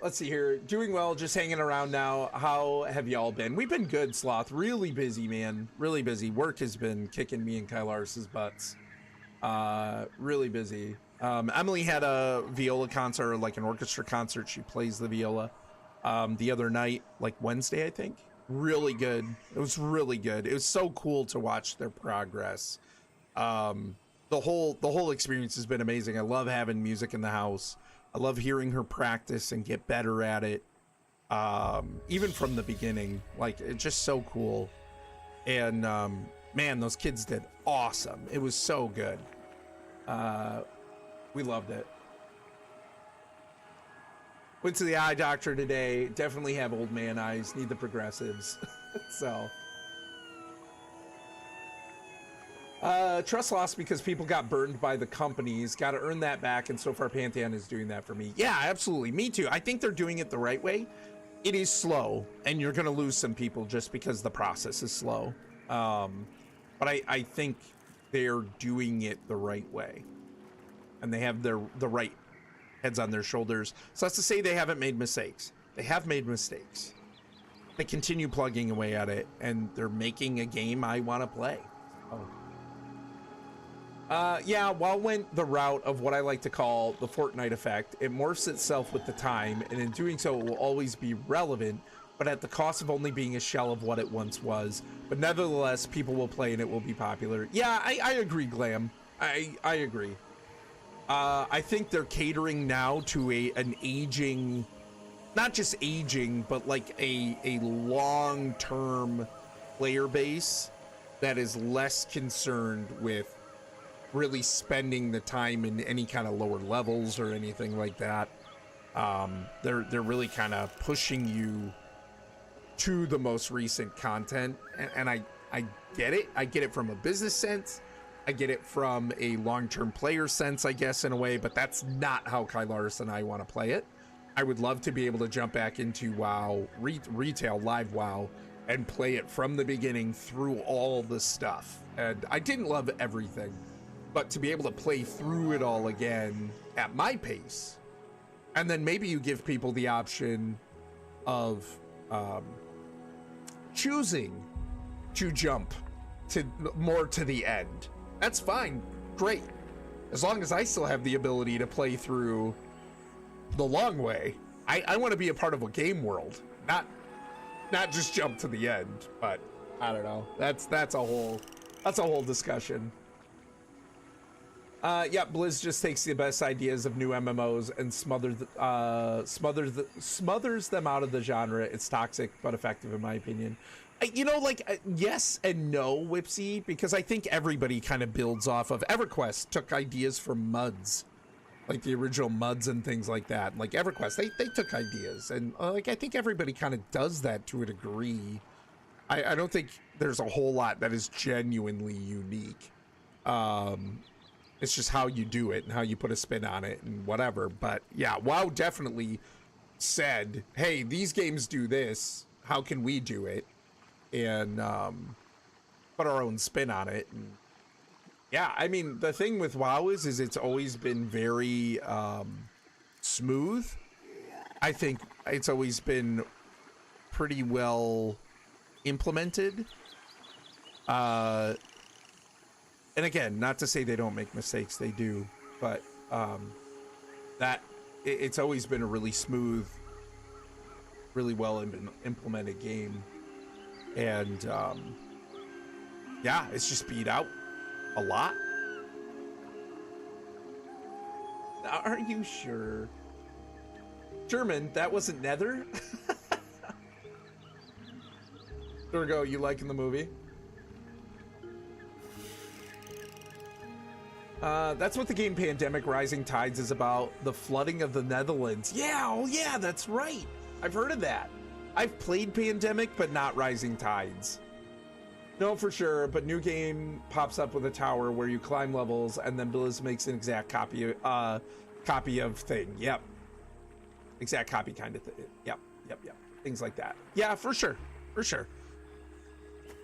let's see here. Doing well, just hanging around now. How have y'all been? We've been good, Sloth. Really busy, man. Really busy. Work has been kicking me and Kylaris's butts. Really busy. Emily had a viola concert, like an orchestra concert. She plays the viola the other night, like Wednesday, I think. Really good. It was really good. It was so cool to watch their progress. The whole experience has been amazing. I love having music in the house. I love hearing her practice and get better at it. Even from the beginning, like, it's just so cool. And man, those kids did awesome. It was so good. We loved it. Went to the eye doctor today. Definitely have old man eyes. Need the progressives. So. Trust lost because people got burned by the companies. Got to earn that back, and so far Pantheon is doing that for me. Yeah, absolutely. Me too. I think they're doing it the right way. It is slow, and you're going to lose some people just because the process is slow. But I think they're doing it the right way. And they have the right heads on their shoulders. So that's to say they haven't made mistakes. They have made mistakes. They continue plugging away at it, and they're making a game I want to play. Oh. Yeah, WoW went the route of what I like to call the Fortnite effect. It morphs itself with the time, and in doing so, it will always be relevant, but at the cost of only being a shell of what it once was. But nevertheless, people will play and it will be popular. Yeah, I agree, Glam. I agree. I think they're catering now to an aging, not just aging, but like a long-term player base that is less concerned with really spending the time in any kind of lower levels or anything like that. They're really kind of pushing you to the most recent content, and I get it. I get it from a business sense. I get it from a long-term player sense, I guess, in a way, but that's not how Kylaris and I want to play it. I would love to be able to jump back into WoW, retail, live WoW, and play it from the beginning through all the stuff. And I didn't love everything, but to be able to play through it all again at my pace, and then maybe you give people the option of choosing to jump to more to the end. That's fine, great, as long as I still have the ability to play through the long way. I want to be a part of a game world, not just jump to the end. But I don't know, that's a whole discussion. Yeah, Blizz just takes the best ideas of new MMOs and smothers them out of the genre. It's toxic but effective, in my opinion. You know, like, yes and no, Whipsy, because I think everybody kind of builds off of EverQuest. Took ideas from MUDs, like the original MUDs and things like that. Like EverQuest, they took ideas, and like I think everybody kind of does that to a degree. I don't think there's a whole lot that is genuinely unique. It's just how you do it and how you put a spin on it and whatever. But yeah, WoW definitely said, hey, these games do this, how can we do it? And put our own spin on it. And yeah, I mean, the thing with WoW is it's always been very smooth. I think it's always been pretty well implemented. And again, not to say they don't make mistakes, they do, but it's always been a really smooth, really well implemented game. And yeah, it's just beat out a lot. Are you sure? German, that wasn't Nether? There we go, you liking the movie? That's what the game Pandemic Rising Tides is about. The flooding of the Netherlands. Yeah, oh yeah, that's right. I've heard of that. I've played Pandemic, but not Rising Tides. No, for sure, but new game pops up with a tower where you climb levels, and then Blizz makes an exact copy of thing. Yep. Exact copy kind of thing. Yep. Things like that. Yeah, for sure.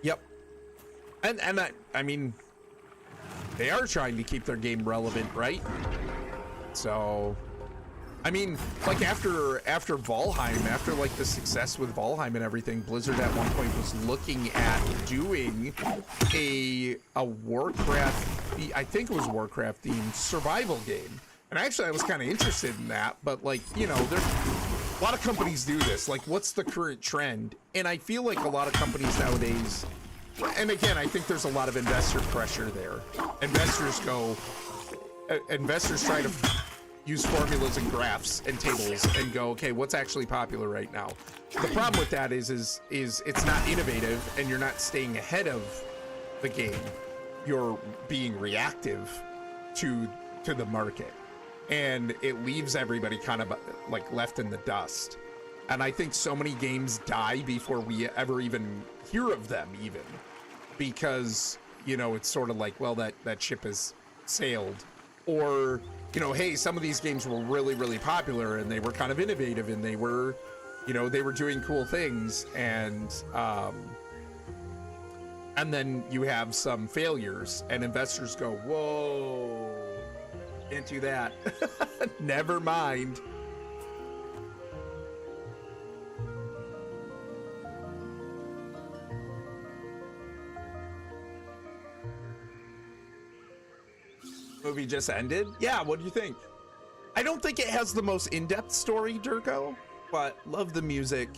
Yep. And I mean, they are trying to keep their game relevant, right? So, I mean, like after Valheim, after like the success with Valheim and everything, Blizzard at one point was looking at doing a Warcraft, I think it was Warcraft themed survival game. And actually I was kind of interested in that, but like, you know, there's a lot of companies do this. Like, what's the current trend? And I feel like a lot of companies nowadays, and again, I think there's a lot of investor pressure there. Investors try to use formulas and graphs and tables and go, okay, what's actually popular right now? The problem with that is it's not innovative, and you're not staying ahead of the game. You're being reactive to the market, and it leaves everybody kind of like left in the dust. And I think so many games die before we ever even hear of them, even because, you know, it's sort of like, well, that ship has sailed. Or, you know, hey, some of these games were really, really popular, and they were kind of innovative, and they were, you know, they were doing cool things, and then you have some failures, and investors go, whoa, Can't do that. Never mind. Movie just ended? Yeah, what do you think? I don't think it has the most in-depth story, Durko, but love the music.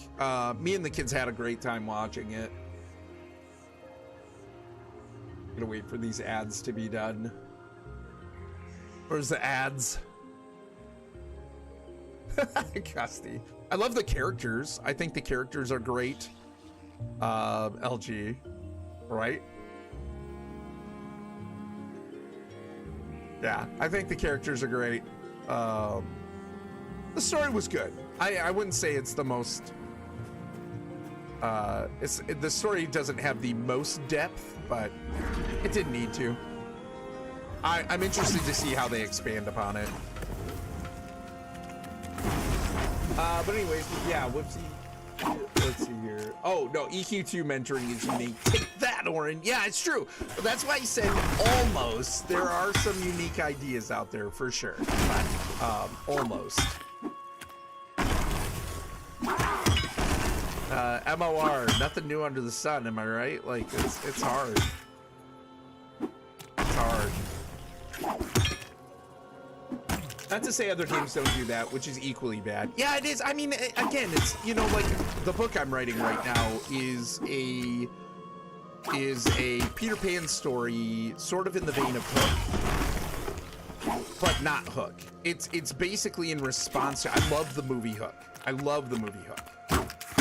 Me and the kids had a great time watching it. Gonna wait for these ads to be done. Where's the ads? Gusty. I love the characters. I think the characters are great. LG, right? Yeah, I think the characters are great. The story was good. I wouldn't say it's the most. The story doesn't have the most depth, but it didn't need to. I'm interested to see how they expand upon it. But anyways, yeah, whoopsie. Let's see here. Oh, no, EQ2 mentoring is unique. Take that, Oren. Yeah, it's true. That's why I said almost. There are some unique ideas out there for sure. But, almost. MOR, nothing new under the sun, am I right? Like, it's hard. It's hard. Not to say other games don't do that, which is equally bad. Yeah, it is. I mean, again, it's, you know, like the book I'm writing right now is a Peter Pan story, sort of in the vein of Hook, but not Hook. It's basically in response to, I love the movie Hook. I love the movie Hook.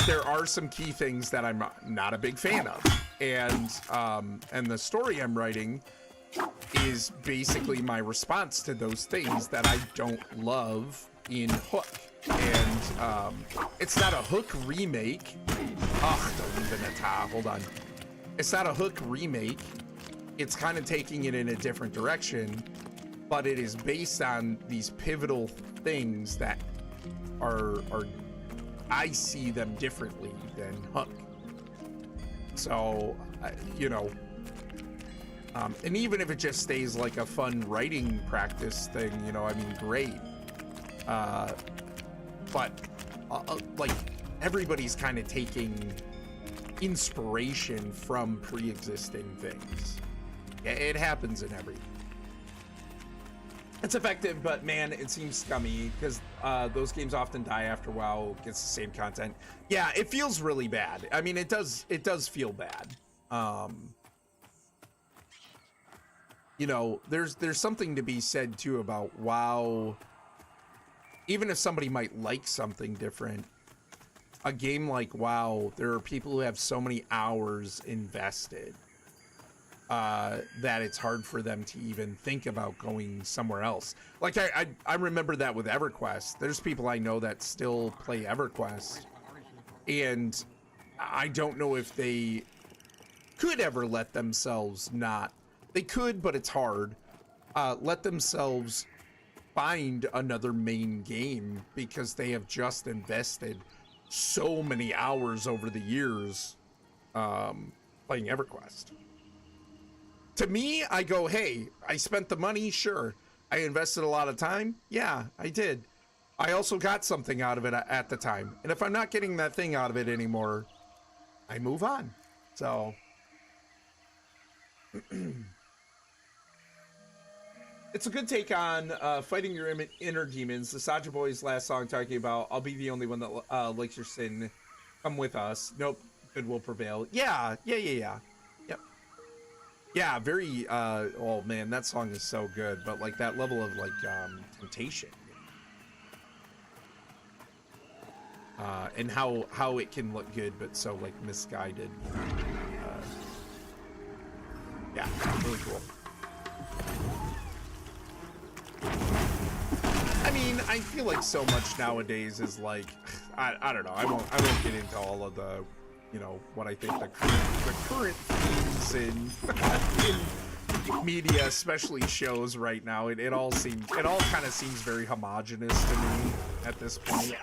There are some key things that I'm not a big fan of, and the story I'm writing is basically my response to those things that I don't love in Hook. And it's not a Hook remake. Ugh, don't even hold on. It's not a Hook remake. It's kind of taking it in a different direction, but it is based on these pivotal things that are I see them differently than Hook. So, you know, and even if it just stays like a fun writing practice thing, you know, I mean, great. But like everybody's kind of taking inspiration from pre-existing things. It happens in everything. It's effective, but man, it seems scummy because those games often die after a while. Gets the same content. Yeah, it feels really bad. I mean, it does feel bad. You know, there's something to be said too about WoW. Even if somebody might like something different, a game like WoW, there are people who have so many hours invested that it's hard for them to even think about going somewhere else. Like I remember that with EverQuest. There's people I know that still play EverQuest, and I don't know if they could ever let themselves not. They could, but it's hard. Let themselves find another main game because they have just invested so many hours over the years playing EverQuest. To me, I go, hey, I spent the money, sure. I invested a lot of time, yeah, I did. I also got something out of it at the time. And if I'm not getting that thing out of it anymore, I move on. So... It's a good take on fighting your inner demons. The Saja Boys' last song talking about, I'll be the only one that likes your sin. Come with us. Nope. Good will prevail. Yeah. Yep. Yeah, very, oh man, that song is so good. But like that level of like temptation. And how it can look good, but so like misguided. Yeah, really cool. I mean, I feel like so much nowadays is like, I don't know. I won't get into all of the, you know, what I think the current themes in media, especially shows right now. It all kind of seems very homogenous to me at this point.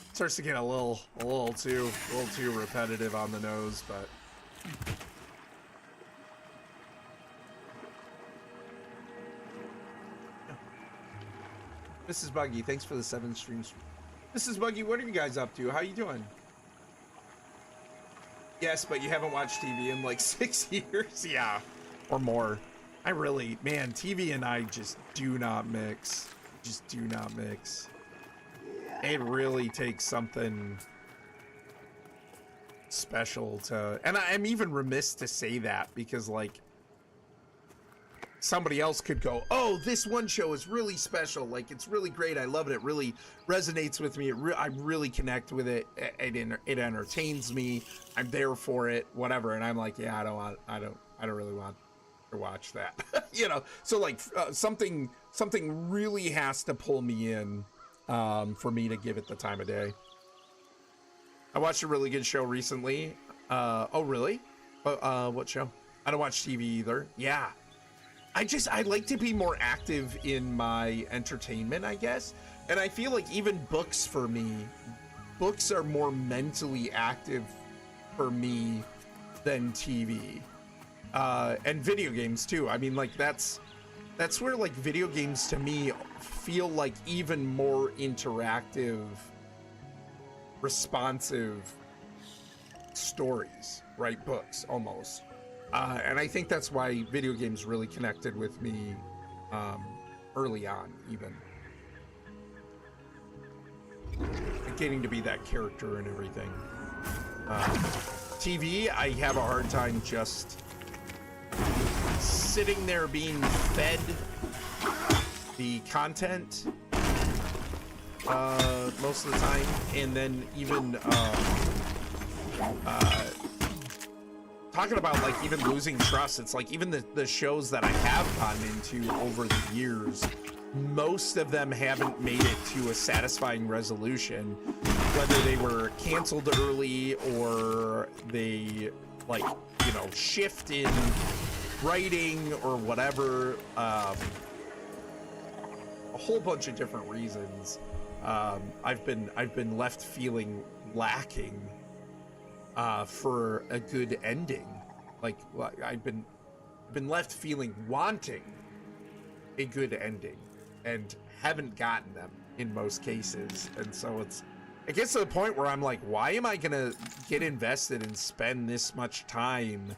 It's our starts to get a little too repetitive on the nose, but Mrs. Buggy, thanks for the 7 streams. Mrs. Buggy, what are you guys up to? How you doing? Yes, but you haven't watched TV in like 6 years? Yeah, or more. I really, man, TV and I just do not mix. Just do not mix. It really takes something special to, and I'm even remiss to say that because like somebody else could go, oh, this one show is really special, like it's really great, I love it, it really resonates with me, I really connect with it, it entertains me, I'm there for it, whatever, and I'm like, yeah, I don't really want to watch that. You know, so like something really has to pull me in for me to give it the time of day. I watched a really good show recently. Oh really? What show? I don't watch TV either. Yeah, I like to be more active in my entertainment, I guess. And I feel like even books for me, books are more mentally active for me than TV. And video games too. I mean, like that's where like video games to me feel like even more interactive, responsive stories, right? Books almost. And I think that's why video games really connected with me early on, even. Getting to be that character and everything. TV, I have a hard time just sitting there being fed the content most of the time, and then even talking about like even losing trust. It's like even the shows that I have gotten into over the years, most of them haven't made it to a satisfying resolution, whether they were canceled early or they like, you know, shift in writing or whatever, a whole bunch of different reasons. I've been left feeling lacking for a good ending. Like I've been left feeling wanting a good ending and haven't gotten them in most cases. And so it gets to the point where I'm like, why am I gonna get invested and spend this much time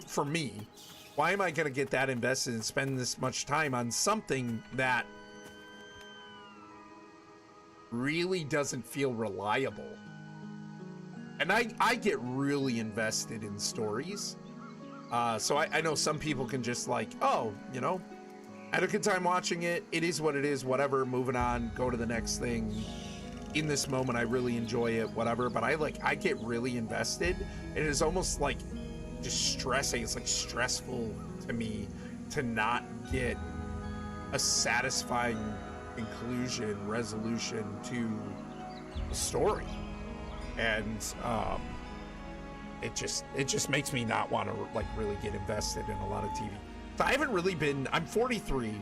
for me? Why am I gonna get that invested and spend this much time on something that really doesn't feel reliable? And I get really invested in stories. So I know some people can just like, oh, you know, I had a good time watching it. It is what it is, whatever, moving on, go to the next thing. In this moment, I really enjoy it, whatever. But I get really invested. And it is almost like distressing. It's like stressful to me to not get a satisfying conclusion, resolution to the story. And it just makes me not want to like really get invested in a lot of TV. So I haven't really been, I'm 43,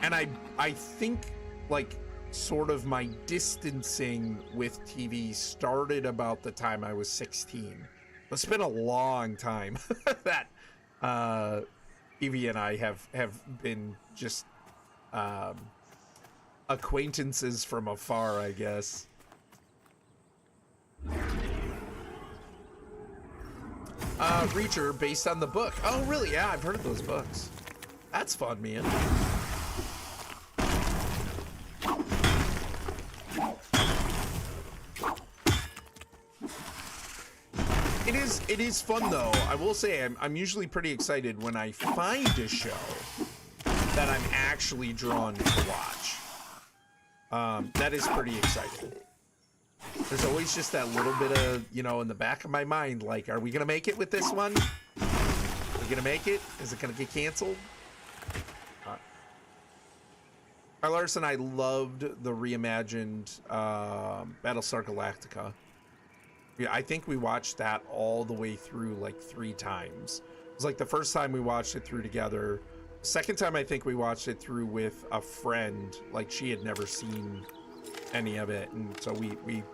and I think like sort of my distancing with TV started about the time I was 16. It's been a long time that TV and I have been just acquaintances from afar, I guess. Reacher, based on the book. Oh, really? Yeah, I've heard of those books. That's fun, man. It is fun though. I will say I'm usually pretty excited when I find a show that I'm actually drawn to watch. That is pretty exciting. There's always just that little bit of, you know, in the back of my mind, like, are we gonna make it with this one? Are we gonna make it? Is it gonna get canceled? Carl Larson, I loved the reimagined Battlestar Galactica. Yeah, I think we watched that all the way through like 3 times. It was like the first time we watched it through together. Second time I think we watched it through with a friend. Like she had never seen any of it, and so we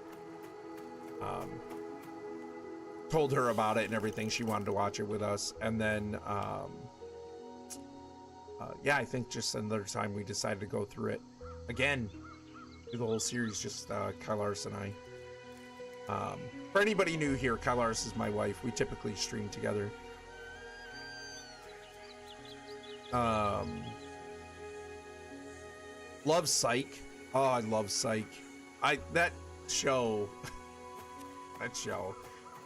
told her about it and everything. She wanted to watch it with us, and then yeah, I think just another time we decided to go through it again, through the whole series, just Kylars and I. For anybody new here, Kylars is my wife. We typically stream together. Love Psych. Oh, I love Psych. That show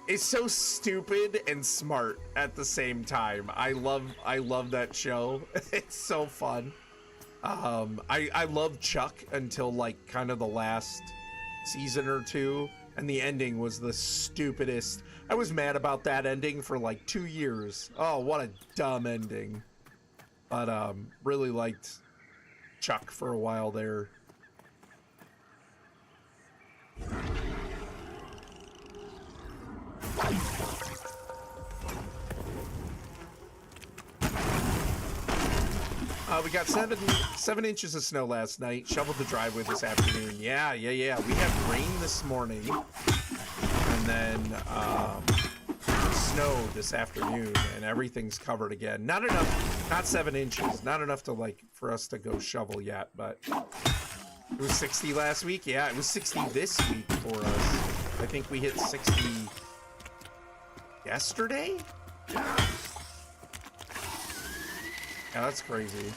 is so stupid and smart at the same time. I love that show. It's so fun. I love Chuck until like kind of the last season or two, and the ending was the stupidest. I was mad about that ending for like 2 years. Oh, what a dumb ending. But really liked Chuck for a while there. We got seven inches of snow last night. Shoveled the driveway this afternoon. Yeah. We had rain this morning, and then snow this afternoon, and everything's covered again. Not enough, not 7 inches. Not enough to like for us to go shovel yet, but it was 60 last week. Yeah, it was 60 this week for us. I think we hit 60 yesterday. Yeah, that's crazy.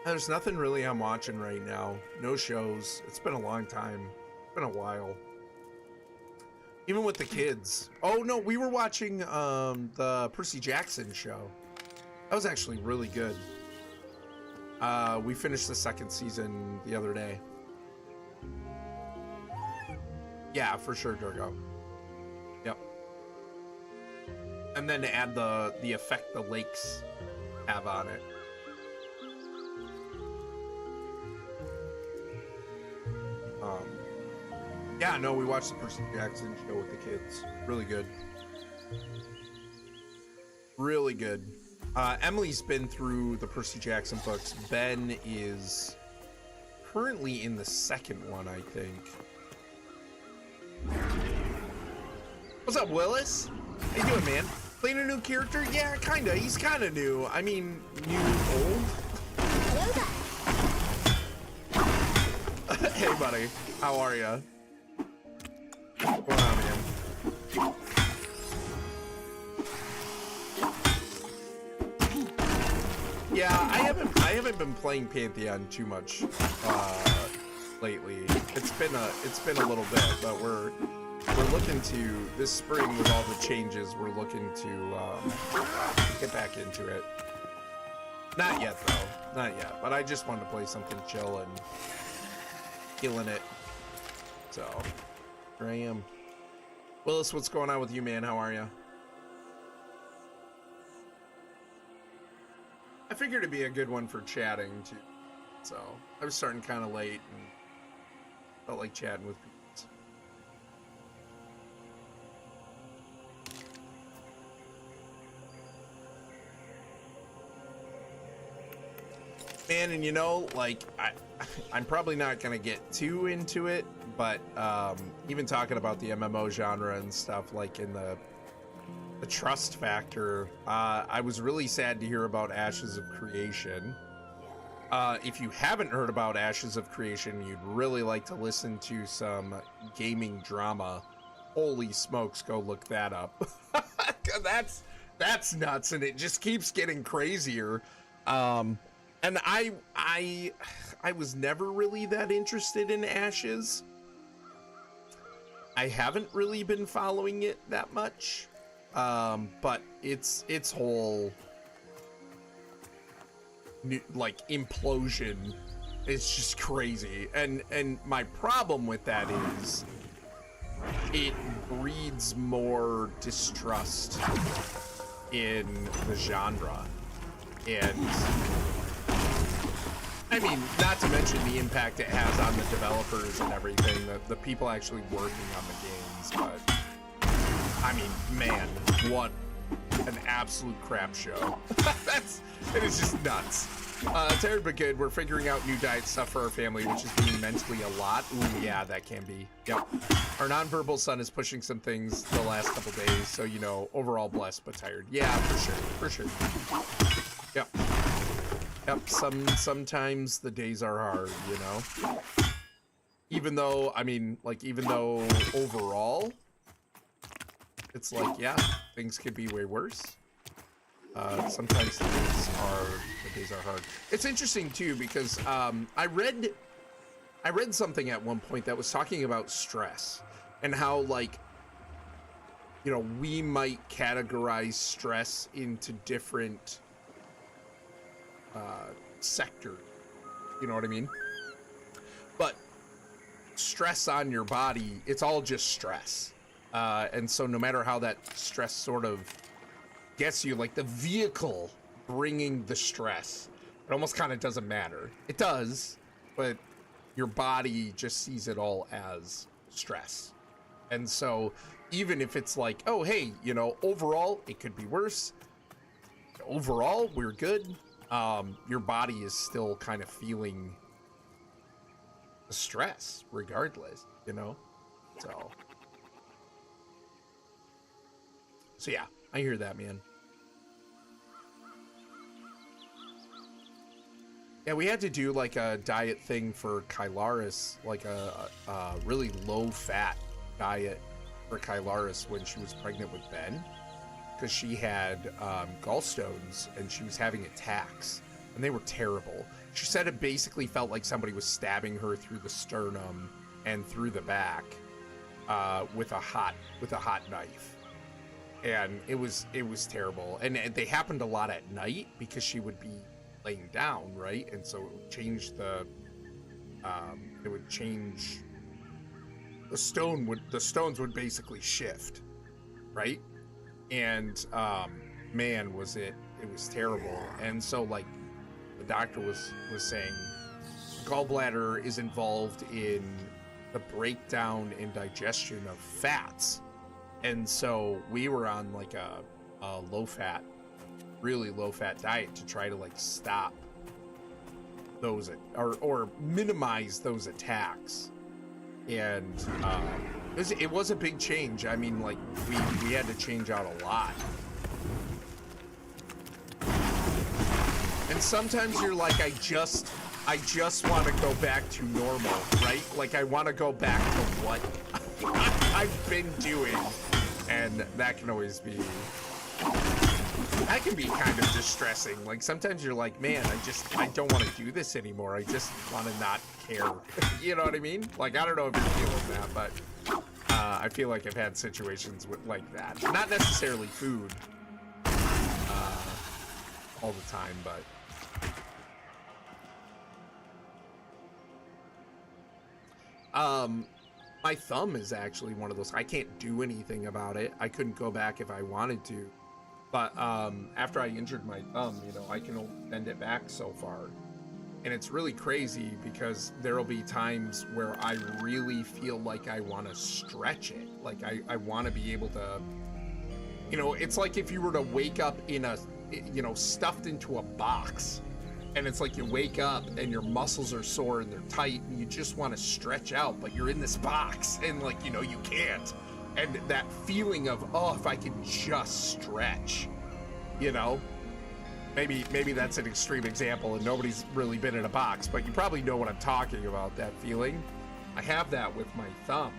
There's nothing really I'm watching right now. No shows. It's been a long time. It's been a while. Even with the kids. Oh no, we were watching the Percy Jackson show. That was actually really good. We finished the second season the other day. Yeah, for sure, Durgo. Yep. And then to add the effect the lakes have on it. Yeah, no, we watched the Percy Jackson show with the kids. Really good. Really good. Emily's been through the Percy Jackson books. Ben is currently in the second one, I think. What's up, Willis? How you doing, man? Playing a new character? Yeah, kinda. He's kinda new. I mean, new, old? Hey, buddy. How are ya? What's going on, man? Yeah, I haven't been playing Pantheon too much lately. It's been a little bit, but we're looking to this spring with all the changes. We're looking to get back into it. Not yet though, not yet. But I just wanted to play something chill and killing it. So here I am. Willis, what's going on with you, man? How are you? I figured it'd be a good one for chatting too. So I was starting kind of late and felt like chatting with people. Man, and you know, like I'm probably not gonna get too into it, but even talking about the MMO genre and stuff, like in the trust factor, I was really sad to hear about Ashes of Creation. If you haven't heard about Ashes of Creation, you'd really like to listen to some gaming drama. Holy smokes, go look that up. That's nuts, and it just keeps getting crazier. And I was never really that interested in Ashes. I haven't really been following it that much. But its whole like implosion is just crazy. And my problem with that is it breeds more distrust in the genre. And I mean, not to mention the impact it has on the developers and everything, the people actually working on the games, but I mean, man, what an absolute crap show. It is just nuts. Tired but good. We're figuring out new diet stuff for our family, which is being mentally a lot. Ooh, yeah, that can be. Yep. Our nonverbal son is pushing some things the last couple days, so, you know, overall blessed but tired. Yeah, for sure. Yep. Sometimes the days are hard, you know? Even though, I mean, like, even though overall, it's like, yeah, things could be way worse. Sometimes the days are hard. It's interesting too because I read something at one point that was talking about stress and how, like, you know, we might categorize stress into different sectors. You know what I mean? But stress on your body, it's all just stress. And so no matter how that stress sort of gets you, like the vehicle bringing the stress, it almost kind of doesn't matter. It does, but your body just sees it all as stress. And so even if it's like, oh, hey, you know, overall it could be worse, overall we're good, your body is still kind of feeling the stress regardless, you know? So yeah, I hear that, man. Yeah, we had to do like a diet thing for Kylaris, like a really low-fat diet for Kylaris when she was pregnant with Ben, because she had gallstones and she was having attacks, and they were terrible. She said it basically felt like somebody was stabbing her through the sternum and through the back with a hot knife, and it was terrible. And they happened a lot at night because she would be laying down, right? And so it would change the stones would basically shift, right? And man, was it was terrible. And so, like, the doctor was saying gallbladder is involved in the breakdown and digestion of fats. And so we were on like a really low fat diet to try to like stop those or minimize those attacks. And it was a big change. I mean, like, we had to change out a lot. And sometimes you're like, I just want to go back to normal, right? Like, I want to go back to what I've been doing. And that can always be, that can be kind of distressing. Like, sometimes you're like, man, I don't want to do this anymore. I just want to not care. You know what I mean? Like, I don't know if you're feeling that, but I feel like I've had situations like that. Not necessarily food all the time, but my thumb is actually one of those. I can't do anything about it. I couldn't go back if I wanted to. But after I injured my thumb, you know, I can only bend it back so far. And it's really crazy because there'll be times where I really feel like I want to stretch it. Like, I want to be able to, you know, it's like if you were to wake up in a, you know, stuffed into a box. And it's like you wake up and your muscles are sore and they're tight and you just want to stretch out, but you're in this box and, like, you know, you can't. And that feeling of, oh, if I could just stretch, you know, maybe that's an extreme example and nobody's really been in a box, but you probably know what I'm talking about, that feeling. I have that with my thumb,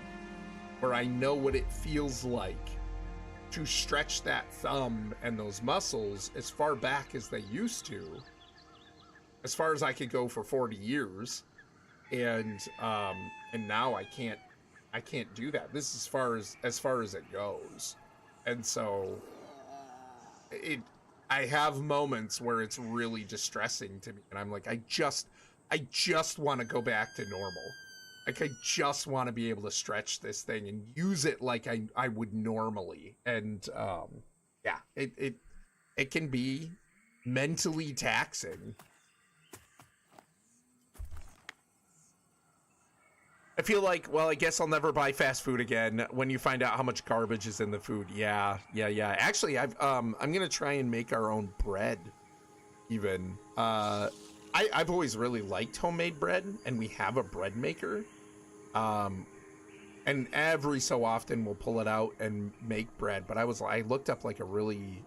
where I know what it feels like to stretch that thumb and those muscles as far back as they used to, as far as I could go for 40 years. And now I can't do that. This is as far as it goes. And so I have moments where it's really distressing to me and I'm like, I just want to go back to normal. Like, I just want to be able to stretch this thing and use it like I would normally. And yeah, it can be mentally taxing. I feel like, well, I guess I'll never buy fast food again when you find out how much garbage is in the food. Yeah. Actually, I'm gonna try and make our own bread. Even I've always really liked homemade bread, and we have a bread maker. And every so often we'll pull it out and make bread. But I looked up like a really,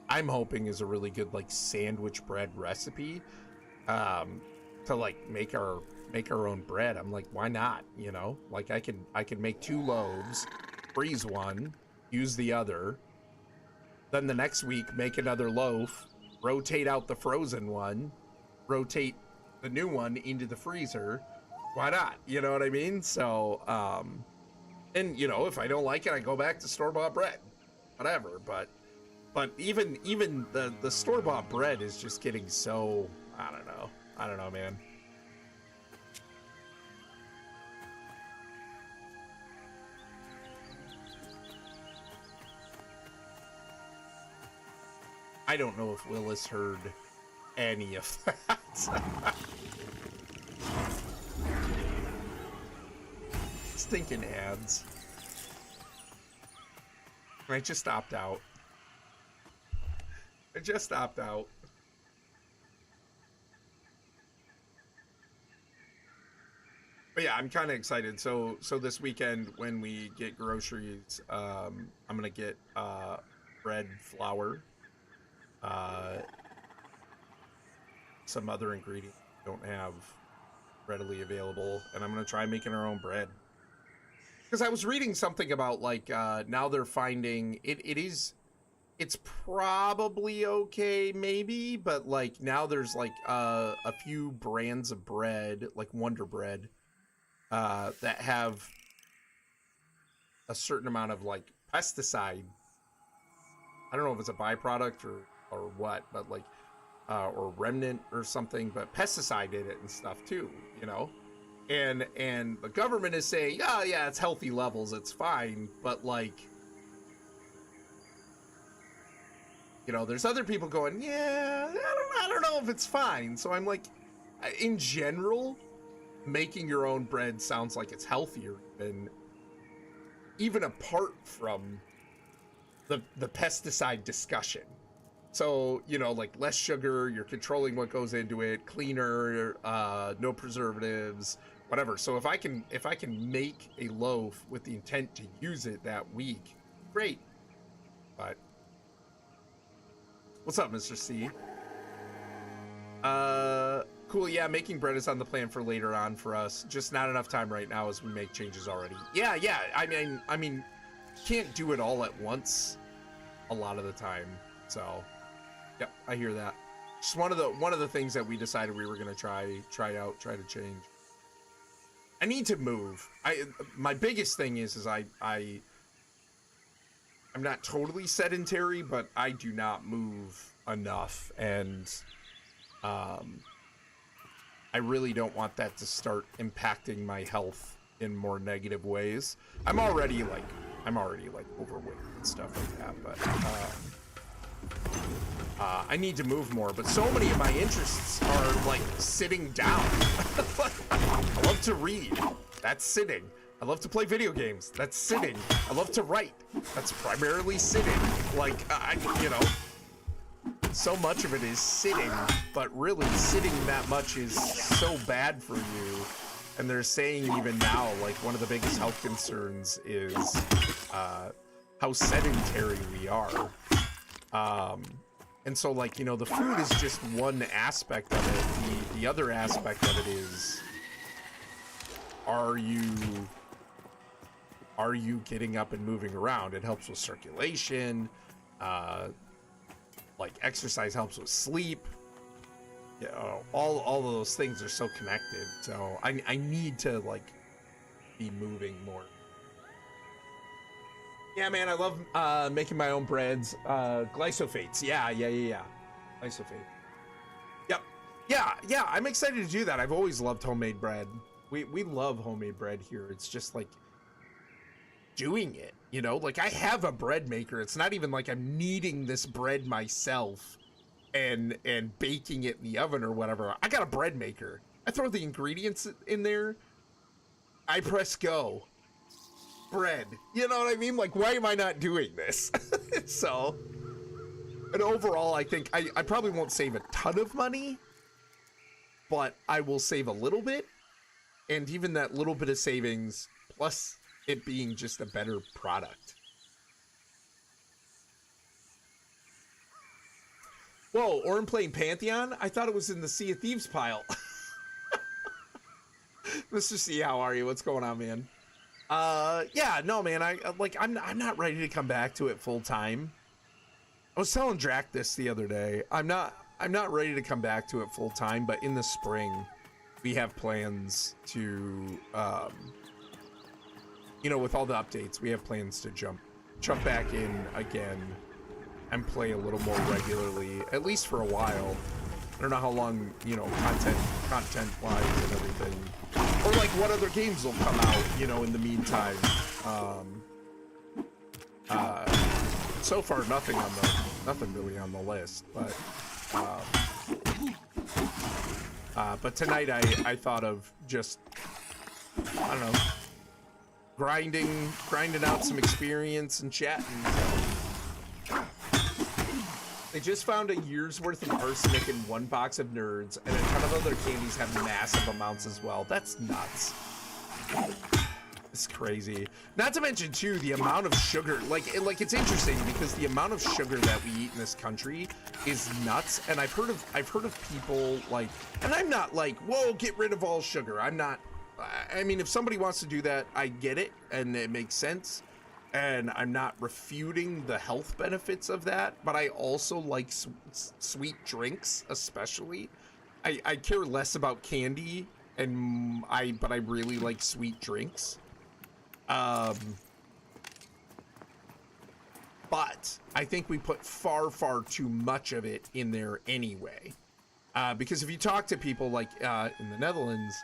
I'm hoping is a really good like sandwich bread recipe, to like make our own bread. I'm like, why not? You know, like I can make 2 loaves, freeze one, use the other. Then the next week make another loaf, rotate out the frozen one, rotate the new one into the freezer. Why not? You know what I mean? So, and you know, if I don't like it, I go back to store-bought bread, whatever. But even the store-bought bread is just getting so, I don't know, man. I don't know if Willis heard any of that. Stinking ads. I just opt out. But yeah, I'm kind of excited. So this weekend when we get groceries, I'm gonna get bread, flour, some other ingredients we don't have readily available, and I'm gonna try making our own bread. Because I was reading something about like now they're finding it's probably okay maybe, but like now there's like a few brands of bread like Wonder Bread that have a certain amount of like pesticide. I don't know if it's a byproduct or what, but like or remnant or something, but pesticide in it and stuff too, you know. And the government is saying, oh yeah, it's healthy levels, it's fine, but like, you know, there's other people going, yeah, I don't know if it's fine. So I'm like, in general, making your own bread sounds like it's healthier than, even apart from the pesticide discussion. So, you know, like less sugar, you're controlling what goes into it, cleaner, no preservatives, whatever. So if I can make a loaf with the intent to use it that week, great. But what's up, Mr. C? Cool. Yeah, making bread is on the plan for later on for us. Just not enough time right now as we make changes already. Yeah. I mean, can't do it all at once a lot of the time. So, yep, I hear that. Just one of the things that we decided we were gonna try to change. I need to move. My biggest thing is I'm not totally sedentary, but I do not move enough, and I really don't want that to start impacting my health in more negative ways. I'm already like overweight and stuff like that, but I need to move more. But so many of my interests are like sitting down. I love to read. That's sitting. I love to play video games. That's sitting. I love to write. That's primarily sitting. Like, you know, so much of it is sitting, but really sitting that much is so bad for you. And they're saying even now, like, one of the biggest health concerns is how sedentary we are. And so, like, you know, the food is just one aspect of it. The other aspect of it is, are you getting up and moving around? It helps with circulation. Like, exercise helps with sleep. You know, all of those things are so connected. So I need to, like, be moving more. Yeah, man, I love making my own breads. Glyphosates. Yeah. Glyphosate. Yep. Yeah, I'm excited to do that. I've always loved homemade bread. We love homemade bread here. It's just like doing it, you know? Like, I have a bread maker. It's not even like I'm kneading this bread myself and baking it in the oven or whatever. I got a bread maker. I throw the ingredients in there, I press go. Bread. You know what I mean? Like, why am I not doing this? So, and overall, I think I probably won't save a ton of money, but I will save a little bit. And even that little bit of savings, plus it being just a better product. Whoa, Orin playing Pantheon? I thought it was in the Sea of Thieves pile. Mr. C, how are you? What's going on, man? Yeah, no, man, I'm not ready to come back to it full time. I was telling Drac this the other day. I'm not ready to come back to it full time, but in the spring, we have plans to, you know, with all the updates, we have plans to jump back in again and play a little more regularly, at least for a while. I don't know how long, you know, content wise and everything, or like what other games will come out, you know, in the meantime. So far nothing really on the list, but tonight I thought of just, I don't know, grinding out some experience and chatting. They just found a year's worth of arsenic in one box of Nerds, and a ton of other candies have massive amounts as well. That's nuts. It's crazy. Not to mention too, the amount of sugar, like it's interesting because the amount of sugar that we eat in this country is nuts. And I've heard of people like, and I'm not like, whoa, get rid of all sugar. I'm not, I mean, if somebody wants to do that, I get it and it makes sense. And I'm not refuting the health benefits of that, but I also like sweet drinks, especially. I care less about candy, but I really like sweet drinks. But I think we put far too much of it in there anyway. Because if you talk to people like in the Netherlands,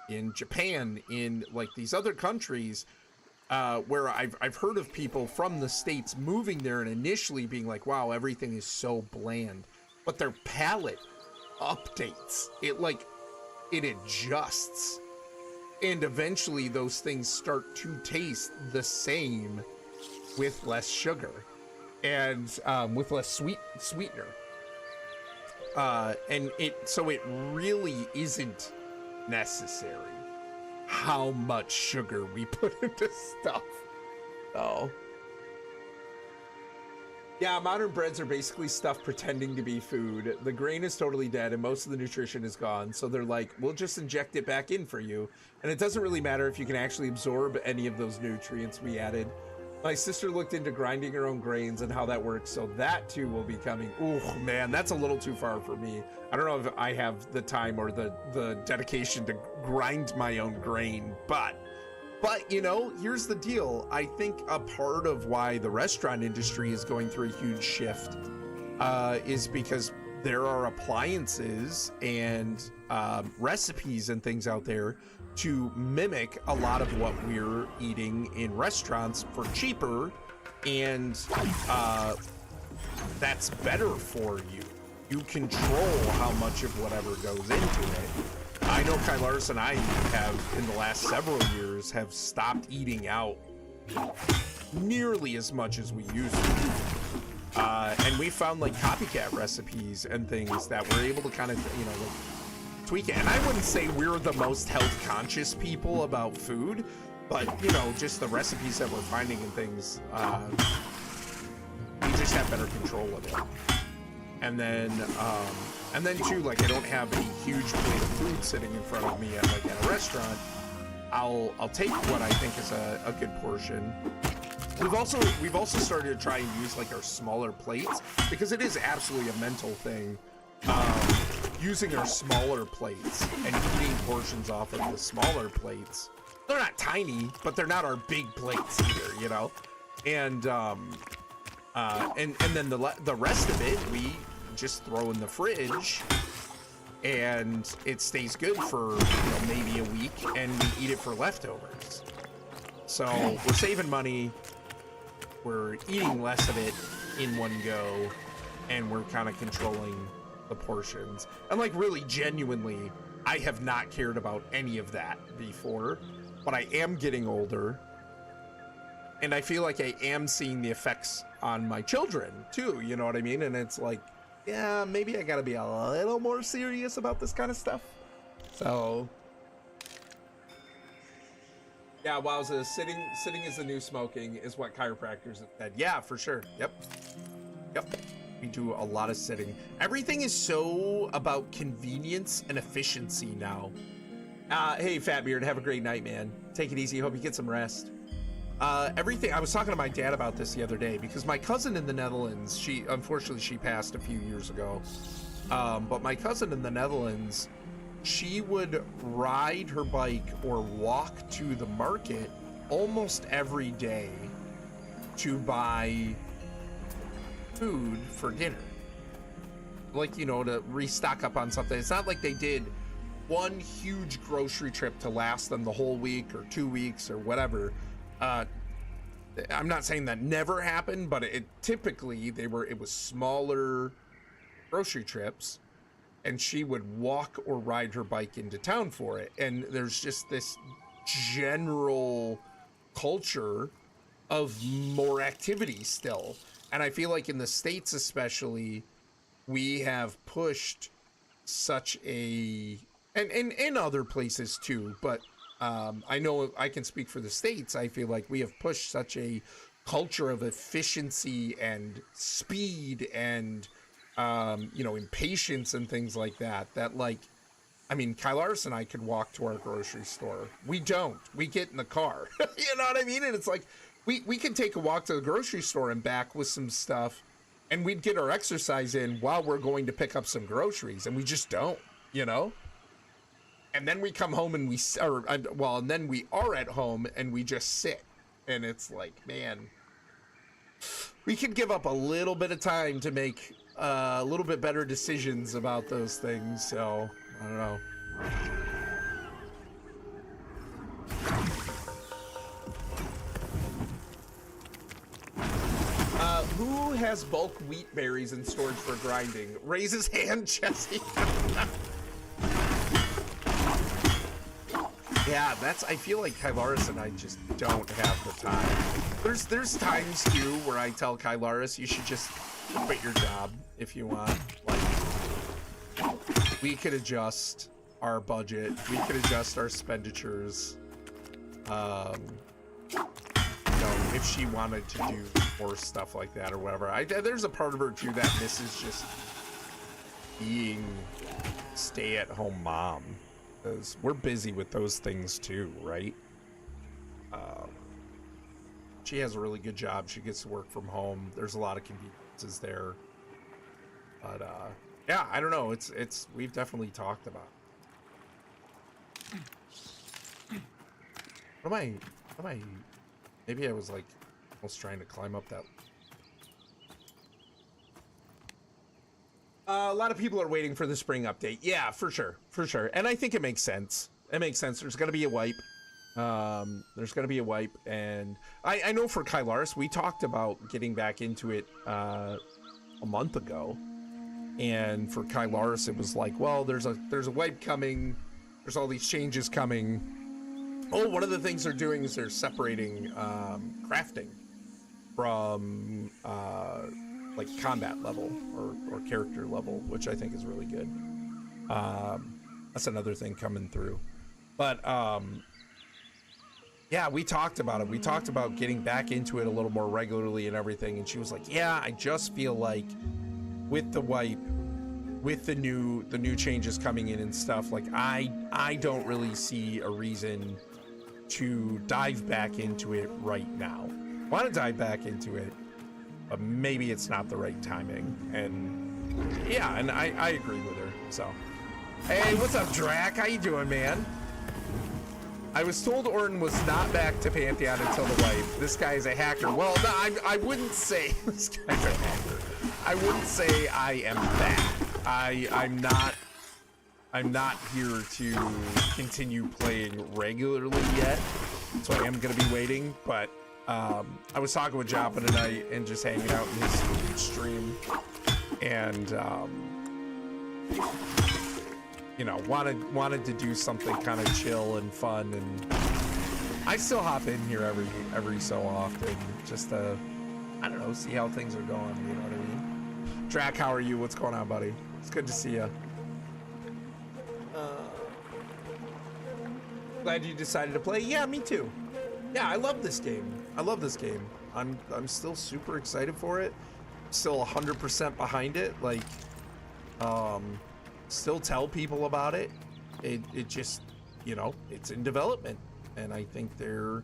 in Japan, in like these other countries, where I've heard of people from the States moving there and initially being like, wow, everything is so bland, but their palate updates. It adjusts, and eventually those things start to taste the same with less sugar and with less sweetener. And so it really isn't necessary how much sugar we put into stuff. Oh. Yeah, modern breads are basically stuff pretending to be food. The grain is totally dead and most of the nutrition is gone. So they're like, we'll just inject it back in for you. And it doesn't really matter if you can actually absorb any of those nutrients we added. My sister looked into grinding her own grains and how that works, so that too will be coming. Ooh, man, that's a little too far for me. I don't know if I have the time or the dedication to grind my own grain, but you know, here's the deal. I think a part of why the restaurant industry is going through a huge shift is because there are appliances and recipes and things out there to mimic a lot of what we're eating in restaurants for cheaper, and that's better for you. You control how much of whatever goes into it. I know Kai Lars and I have, in the last several years, have stopped eating out nearly as much as we used to. And we found like copycat recipes and things that we're able to kind of, you know, like, tweak it. And I wouldn't say we're the most health conscious people about food, but you know, just the recipes that we're finding and things, we just have better control of it. And then too, like, I don't have a huge plate of food sitting in front of me at a restaurant. I'll take what I think is a good portion. We've also started to try and use like our smaller plates, because it is absolutely a mental thing. Using our smaller plates and eating portions off of the smaller plates. They're not tiny, but they're not our big plates either, you know? And then the rest of it, we just throw in the fridge, and it stays good for, you know, maybe a week, and we eat it for leftovers. So we're saving money, we're eating less of it in one go, and we're kind of controlling the portions. And like, really genuinely, I have not cared about any of that before. but I am getting older. And I feel like I am seeing the effects on my children too, you know what I mean? And it's like, yeah, maybe I gotta be a little more serious about this kind of stuff. So, yeah, wowza, sitting is the new smoking is what chiropractors have said. Yeah, for sure. Yep. We do a lot of sitting. Everything is so about convenience and efficiency now. Hey, Fatbeard, have a great night, man. Take it easy. Hope you get some rest. Everything, I was talking to my dad about this the other day because my cousin in the Netherlands, unfortunately she passed a few years ago. But my cousin in the Netherlands, she would ride her bike or walk to the market almost every day to buy food for dinner. Like, you know, to restock up on something. It's not like they did one huge grocery trip to last them the whole week or 2 weeks or whatever. I'm not saying that never happened, but it typically it was smaller grocery trips, and she would walk or ride her bike into town for it. And there's just this general culture of more activity still. And I feel like in the States especially, we have pushed such a, and in other places too, but I know I can speak for the States. I feel like we have pushed such a culture of efficiency and speed and, you know, impatience and things like that, that like, I mean, Kylaris and I could walk to our grocery store. We don't. We get in the car. You know what I mean? And it's like, we can take a walk to the grocery store and back with some stuff, and we'd get our exercise in while we're going to pick up some groceries, and we just don't, you know? And then we come home and and then we are at home and we just sit. And it's like, man, we could give up a little bit of time to make a little bit better decisions about those things. So, I don't know. Who has bulk wheat berries in storage for grinding? Raise his hand, Jesse. Yeah, I feel like Kylaris and I just don't have the time. There's times too where I tell Kylaris, you should just quit your job if you want. Like, we could adjust our budget. We could adjust our expenditures. You know, if she wanted to do more stuff like that or whatever. There's a part of her too that misses just being stay-at-home mom. Because we're busy with those things too, right? She has a really good job. She gets to work from home. There's a lot of conveniences there. But yeah, I don't know. We've definitely talked about it. What am I? Maybe I was like almost trying to climb up that. A lot of people are waiting for the spring update. Yeah, for sure. And I think it makes sense. There's going to be a wipe. And I know for Kylaris, we talked about getting back into it a month ago. And for Kylaris, it was like, well, there's a wipe coming. There's all these changes coming. Oh, one of the things they're doing is they're separating crafting from like combat level or character level, which I think is really good. That's another thing coming through. But yeah, we talked about it. We talked about getting back into it a little more regularly and everything. And she was like, yeah, I just feel like with the wipe, with the new changes coming in and stuff, like I don't really see a reason to dive back into it right now. Want to dive back into it, but maybe it's not the right timing. And yeah, and I agree with her. So, hey, what's up, Drac? How you doing, man? I was told Orton was not back to Pantheon until the wipe. This guy is a hacker. Well, no, I wouldn't say this guy's a hacker. I wouldn't say I am back. I'm not here to continue playing regularly yet, so I am gonna be waiting. But I was talking with Joppa tonight and just hanging out in his stream, and you know, wanted to do something kind of chill and fun, and I still hop in here every so often just to, I don't know, see how things are going. You know what I mean? Drac, how are you? What's going on, buddy? It's good to see you. Glad you decided to play. Yeah, me too. Yeah, I love this game. I love this game. I'm still super excited for it. Still 100% behind it. Like, still tell people about it. It just, you know, it's in development, and I think there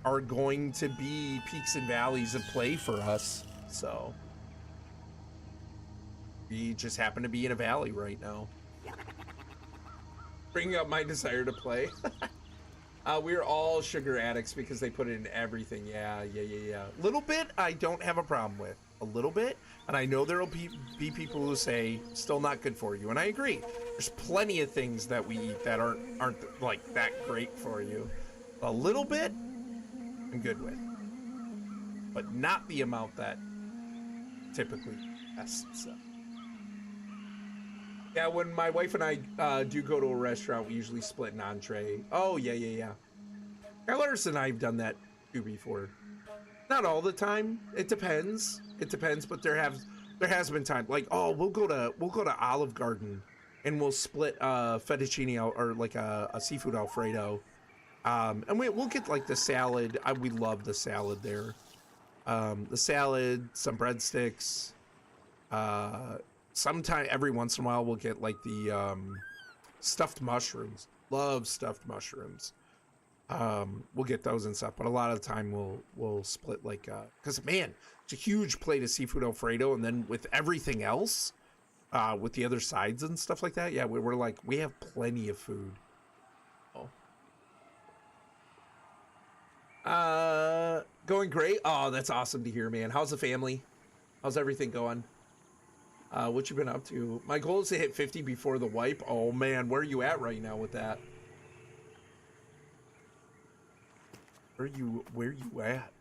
are going to be peaks and valleys of play for us. So we just happen to be in a valley right now. Bringing up my desire to play. We're all sugar addicts because they put it in everything. Yeah. Little bit I don't have a problem with. A little bit, and I know there will be people who say still not good for you, and I agree. There's plenty of things that we eat that aren't like that great for you. A little bit I'm good with, but not the amount that typically pests. So. Yeah, when my wife and I do go to a restaurant, we usually split an entree. Oh yeah. Carlos and I've done that too before. Not all the time. It depends. But there has been time. Like, oh, we'll go to Olive Garden, and we'll split fettuccine or like a seafood Alfredo, and we'll get like the salad. We love the salad there. The salad, some breadsticks. Sometime every once in a while we'll get like the stuffed mushrooms. Love stuffed mushrooms. We'll get those and stuff, but a lot of the time we'll split like because man, it's a huge plate of seafood Alfredo, and then with everything else, with the other sides and stuff like that. Yeah, we're like, we have plenty of food. Going great. Oh, that's awesome to hear, man. How's the family? How's everything going? What you been up to? My goal is to hit 50 before the wipe. Oh man, where are you at right now with that? Where you at?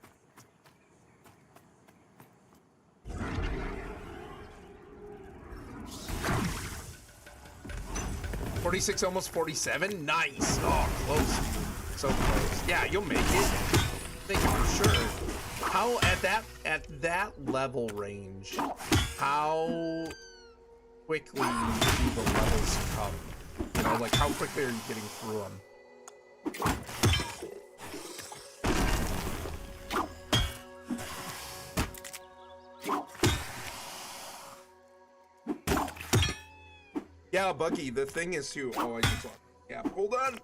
$46, almost 47. Nice. Oh, close. So close. Yeah, you'll make it. Make it for sure. How at that level range? How quickly do the levels come? You know, like how quickly are you getting through them? Yeah, Buggy, the thing is too. Oh, I just lost. Yeah, hold on.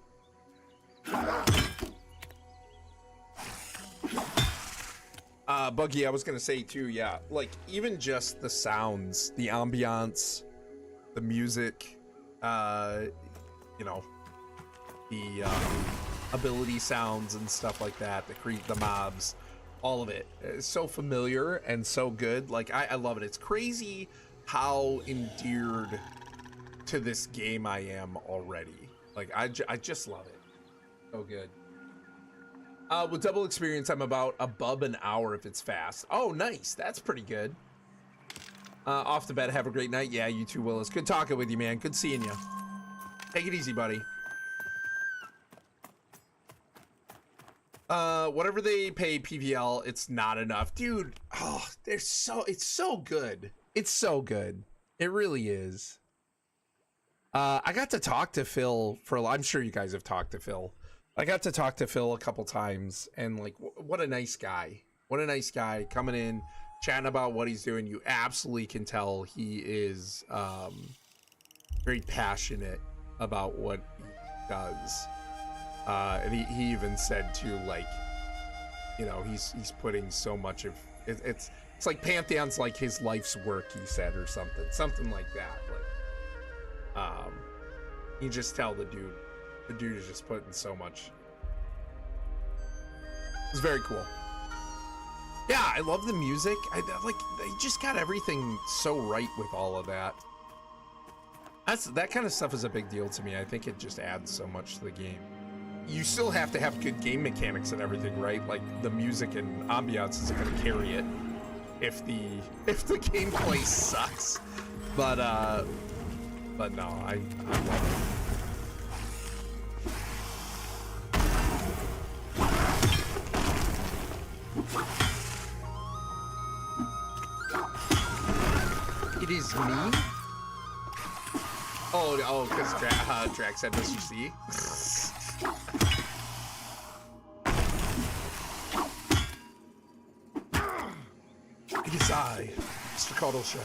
Buggy, I was gonna say too, yeah, like even just the sounds, the ambiance, the music, you know, the ability sounds and stuff like that, the mobs, all of it is so familiar and so good. Like I love it. It's crazy how endeared to this game I am already. Like I just love it. So good. With double experience, I'm about above an hour if it's fast. Oh, nice. That's pretty good. Off the bat, have a great night. Yeah, you too, Willis. Good talking with you, man. Good seeing you. Take it easy, buddy. Whatever they pay PVL, it's not enough. Dude, oh, it's so good. It's so good. It really is. I got to talk to Phil I'm sure you guys have talked to Phil. I got to talk to Phil a couple times, and like, what a nice guy. What a nice guy coming in, chatting about what he's doing. You absolutely can tell he is very passionate about what he does. And he even said too, like, you know, he's putting so much of it, it's like Pantheon's like his life's work, he said, or something like that. Like, you just tell the dude is just putting so much. It's very cool. Yeah, I love the music. Like, they just got everything so right with all of that. That kind of stuff is a big deal to me. I think it just adds so much to the game. You still have to have good game mechanics and everything, right? Like the music and ambiance isn't going to carry it if the gameplay sucks. But no, I love it. It is me? Oh, because Drax said Mr. C. It is I, Mr. Cottleshire.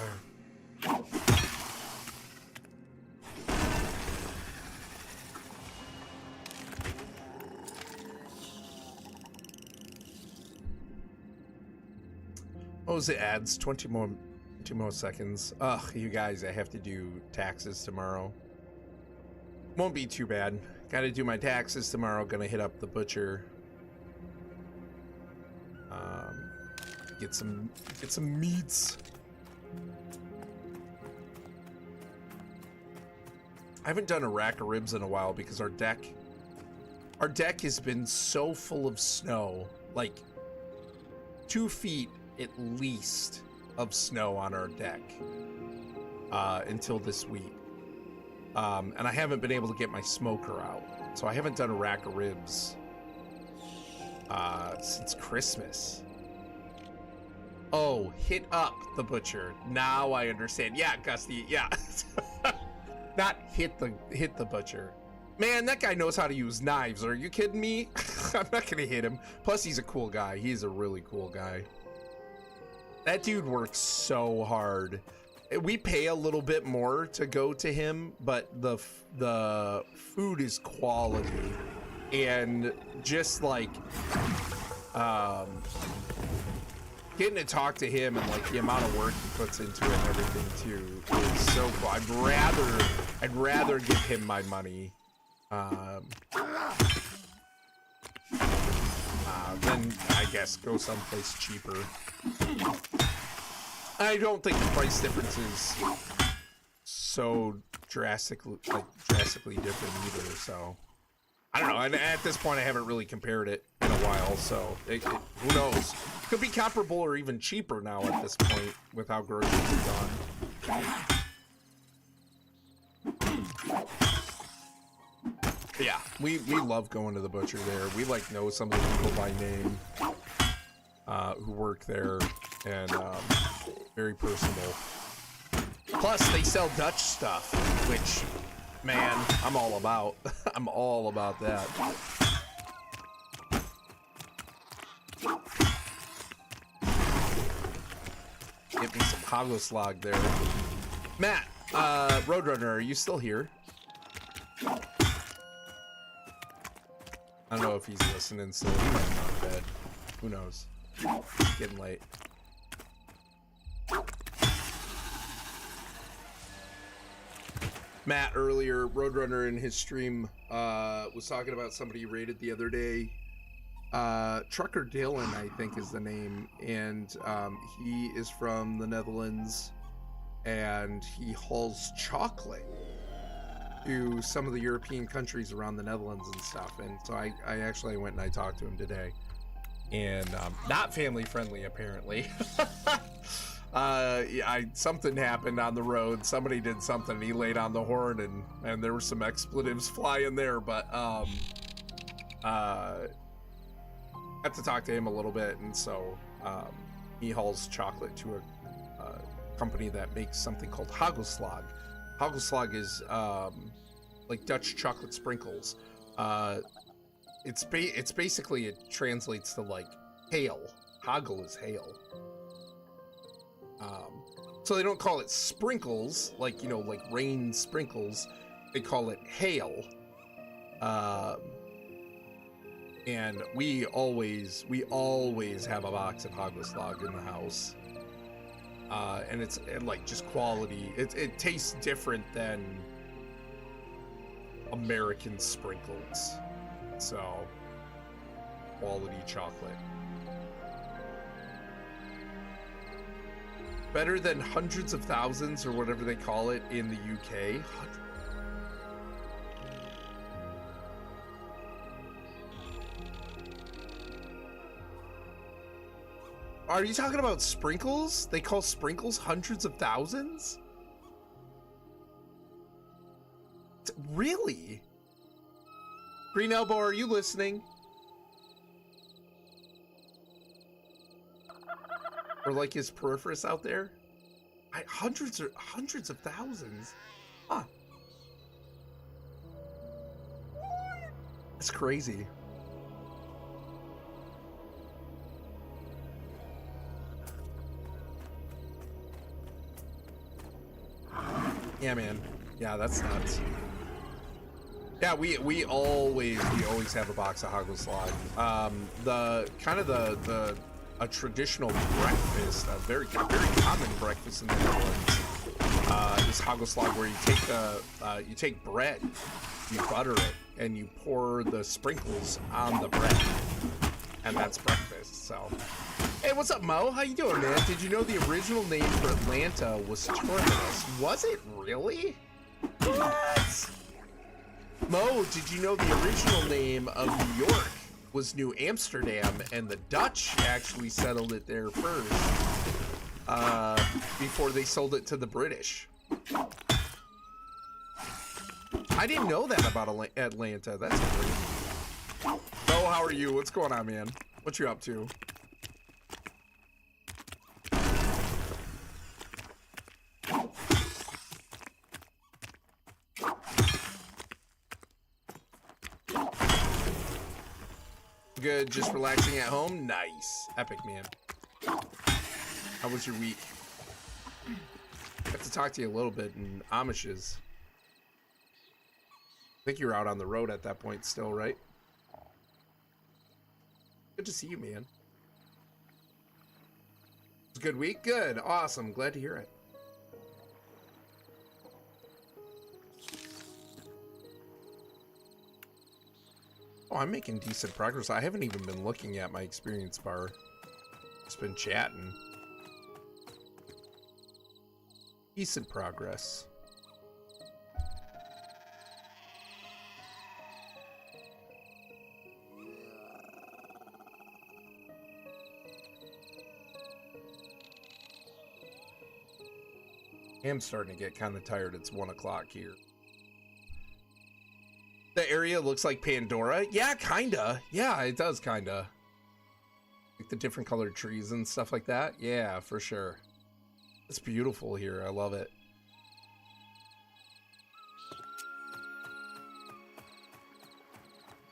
Oh, it adds 20 more seconds. Ugh, you guys, I have to do taxes tomorrow. Won't be too bad. Gotta do my taxes tomorrow. Gonna hit up the butcher. Get some meats. I haven't done a rack of ribs in a while because our deck has been so full of snow, like 2 feet at least of snow on our deck until this week. And I haven't been able to get my smoker out, so I haven't done a rack of ribs since Christmas. Oh, hit up the butcher. Now I understand. Yeah, Gusty. Yeah, not hit the butcher. Man, that guy knows how to use knives. Are you kidding me? I'm not gonna hit him. Plus, he's a cool guy. He's a really cool guy. That dude works so hard. We pay a little bit more to go to him, but the food is quality, and just like getting to talk to him and like the amount of work he puts into it and everything too is so cool. I'd rather give him my money than I guess go someplace cheaper. I don't think the price difference is so drastically different either, so I don't know. And at this point I haven't really compared it in a while, so who knows? Could be comparable or even cheaper now at this point with how groceries have gone. Yeah, we love going to the butcher there. We like know some of the people by name who work there, and very personable. Plus, they sell Dutch stuff, which, man, I'm all about. I'm all about that. Get me some Hagoslag there. Matt, Roadrunner, are you still here? I don't know if he's listening, so he might be on bed. Who knows? It's getting late. Matt earlier, Roadrunner in his stream, was talking about somebody he raided the other day. Trucker Dylan, I think is the name, and he is from the Netherlands, and he hauls chocolate to some of the European countries around the Netherlands and stuff. And so I actually went and I talked to him today, and not family friendly apparently. Something happened on the road. Somebody did something, and he laid on the horn, and there were some expletives flying there, but got to talk to him a little bit, and so he hauls chocolate to a company that makes something called Hagelslag. Hagelslag is like Dutch chocolate sprinkles. It's basically, it translates to like hail. Hagel is hail. So they don't call it sprinkles, like, you know, like rain sprinkles. They call it hail. And we always have a box of Hagelslag in the house. And it's like just quality. It tastes different than American sprinkles. So, quality chocolate. Better than hundreds of thousands or whatever they call it in the UK. Are you talking about sprinkles? They call sprinkles hundreds of thousands? Really? Green Elbow, are you listening? Or like his peripherals out there? Hundreds of thousands. Huh. That's crazy. Yeah, man. Yeah, that's nuts. Yeah, we always have a box of Hagelslag. A traditional breakfast, a very common breakfast in the Netherlands, is Hagelslag, where you take bread, you butter it, and you pour the sprinkles on the bread, and that's breakfast. So, hey, what's up, Mo? How you doing, man? Did you know the original name for Atlanta was Terminus? Was it really? What? Mo, did you know the original name of New York was New Amsterdam, and the Dutch actually settled it there first, before they sold it to the British? I didn't know that about Atlanta. That's great. Mo, how are you? What's going on, man? What you up to? Good, just relaxing at home. Nice. Epic, man. How was your week? I have to talk to you a little bit in Amishes. I think you were out on the road at that point still, right? Good to see you, man. It was a good week? Good. Awesome. Glad to hear it. Oh, I'm making decent progress. I haven't even been looking at my experience bar. Just been chatting. Decent progress. I am starting to get kind of tired. It's 1 o'clock here. The area looks like Pandora. Yeah, kinda. Yeah, it does kinda. Like the different colored trees and stuff like that. Yeah, for sure. It's beautiful here. I love it.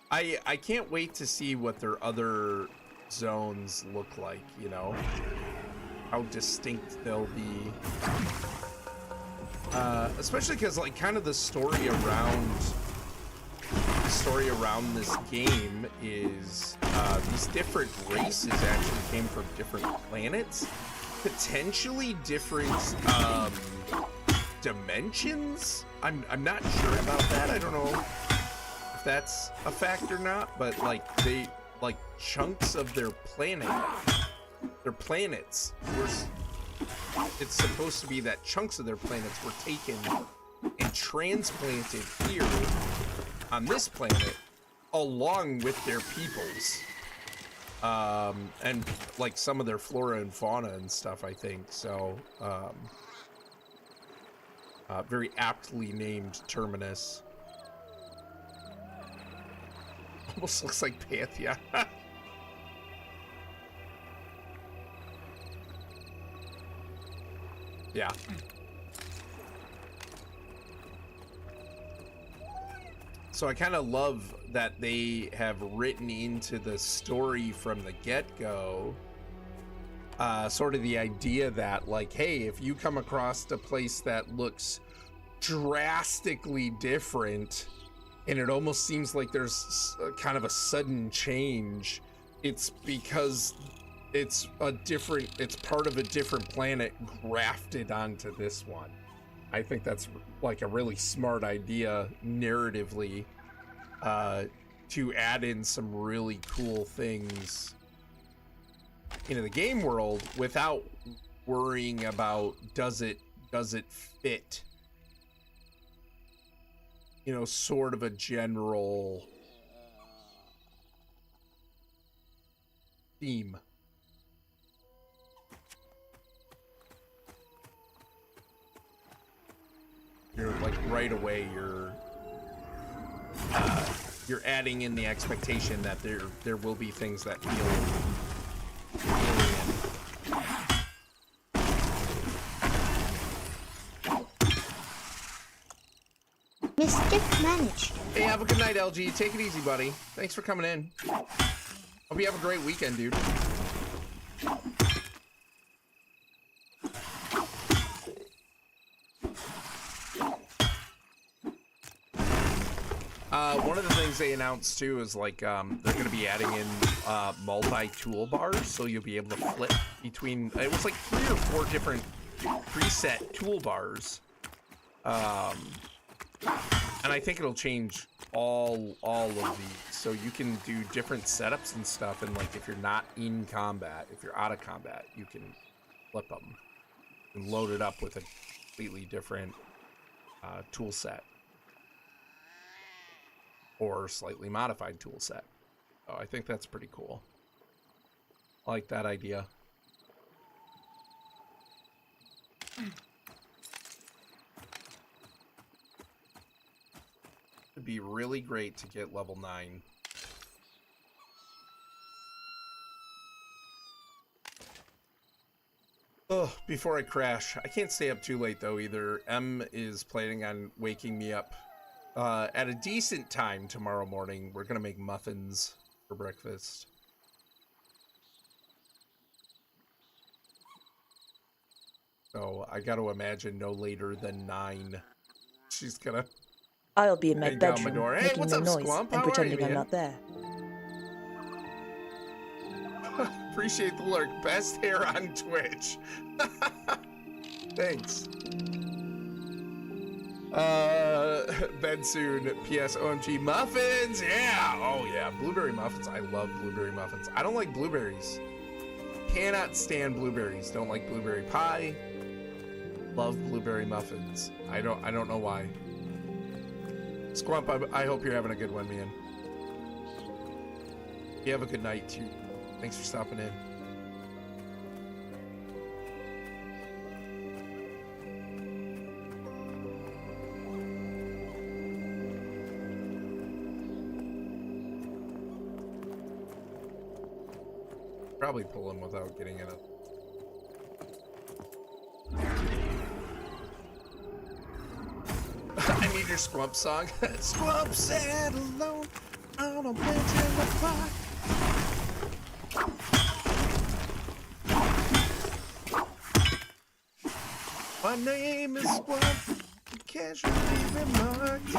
I can't wait to see what their other zones look like, you know? How distinct they'll be. Especially because, like, kind of the story around this game is these different races actually came from different planets, potentially different dimensions. I'm not sure about that. I don't know if that's a fact or not, but like chunks of their planets were, it's supposed to be that chunks of their planets were taken and transplanted here on this planet along with their peoples, and like some of their flora and fauna and stuff, I think. So very aptly named Terminus. Almost looks like Pantheon. Yeah. So I kind of love that they have written into the story from the get-go, sort of the idea that, like, hey, if you come across a place that looks drastically different, and it almost seems like there's kind of a sudden change, it's because it's part of a different planet grafted onto this one. I think that's like a really smart idea narratively, to add in some really cool things into the game world without worrying about does it fit, you know, sort of a general theme. You're like right away you're adding in the expectation that there will be things that feel alien. Mischief managed. Hey, have a good night, LG. Take it easy, buddy. Thanks for coming in. Hope you have a great weekend, dude. One of the things they announced too is like they're going to be adding in multi-tool bars, so you'll be able to flip between. It was like 3 or 4 different preset toolbars, and I think it'll change all of these, so you can do different setups and stuff. And like if you're not in combat, if you're out of combat, you can flip them and load it up with a completely different tool set. Or slightly modified tool set. So I think that's pretty cool. I like that idea. It'd be really great to get level 9. Oh, before I crash. I can't stay up too late though either. M is planning on waking me up at a decent time tomorrow morning. We're gonna make muffins for breakfast. So I gotta imagine no later than 9. She's gonna. I'll be in my bedroom, Hey, making what's no up, noise Squump? and How are pretending you, I'm man? not there. Appreciate the lurk. Best hair on Twitch. Thanks. Bed soon. PS OMG muffins. Yeah. Oh yeah. Blueberry muffins. I love blueberry muffins. I don't like blueberries. Cannot stand blueberries. Don't like blueberry pie. Love blueberry muffins. I don't know why. Squump, I hope you're having a good one, man. You have a good night too. Thanks for stopping in. Probably pull him without getting in it. I need your Squump song. Squump sat alone on a bench in the park. My name is Squump, casually remarked.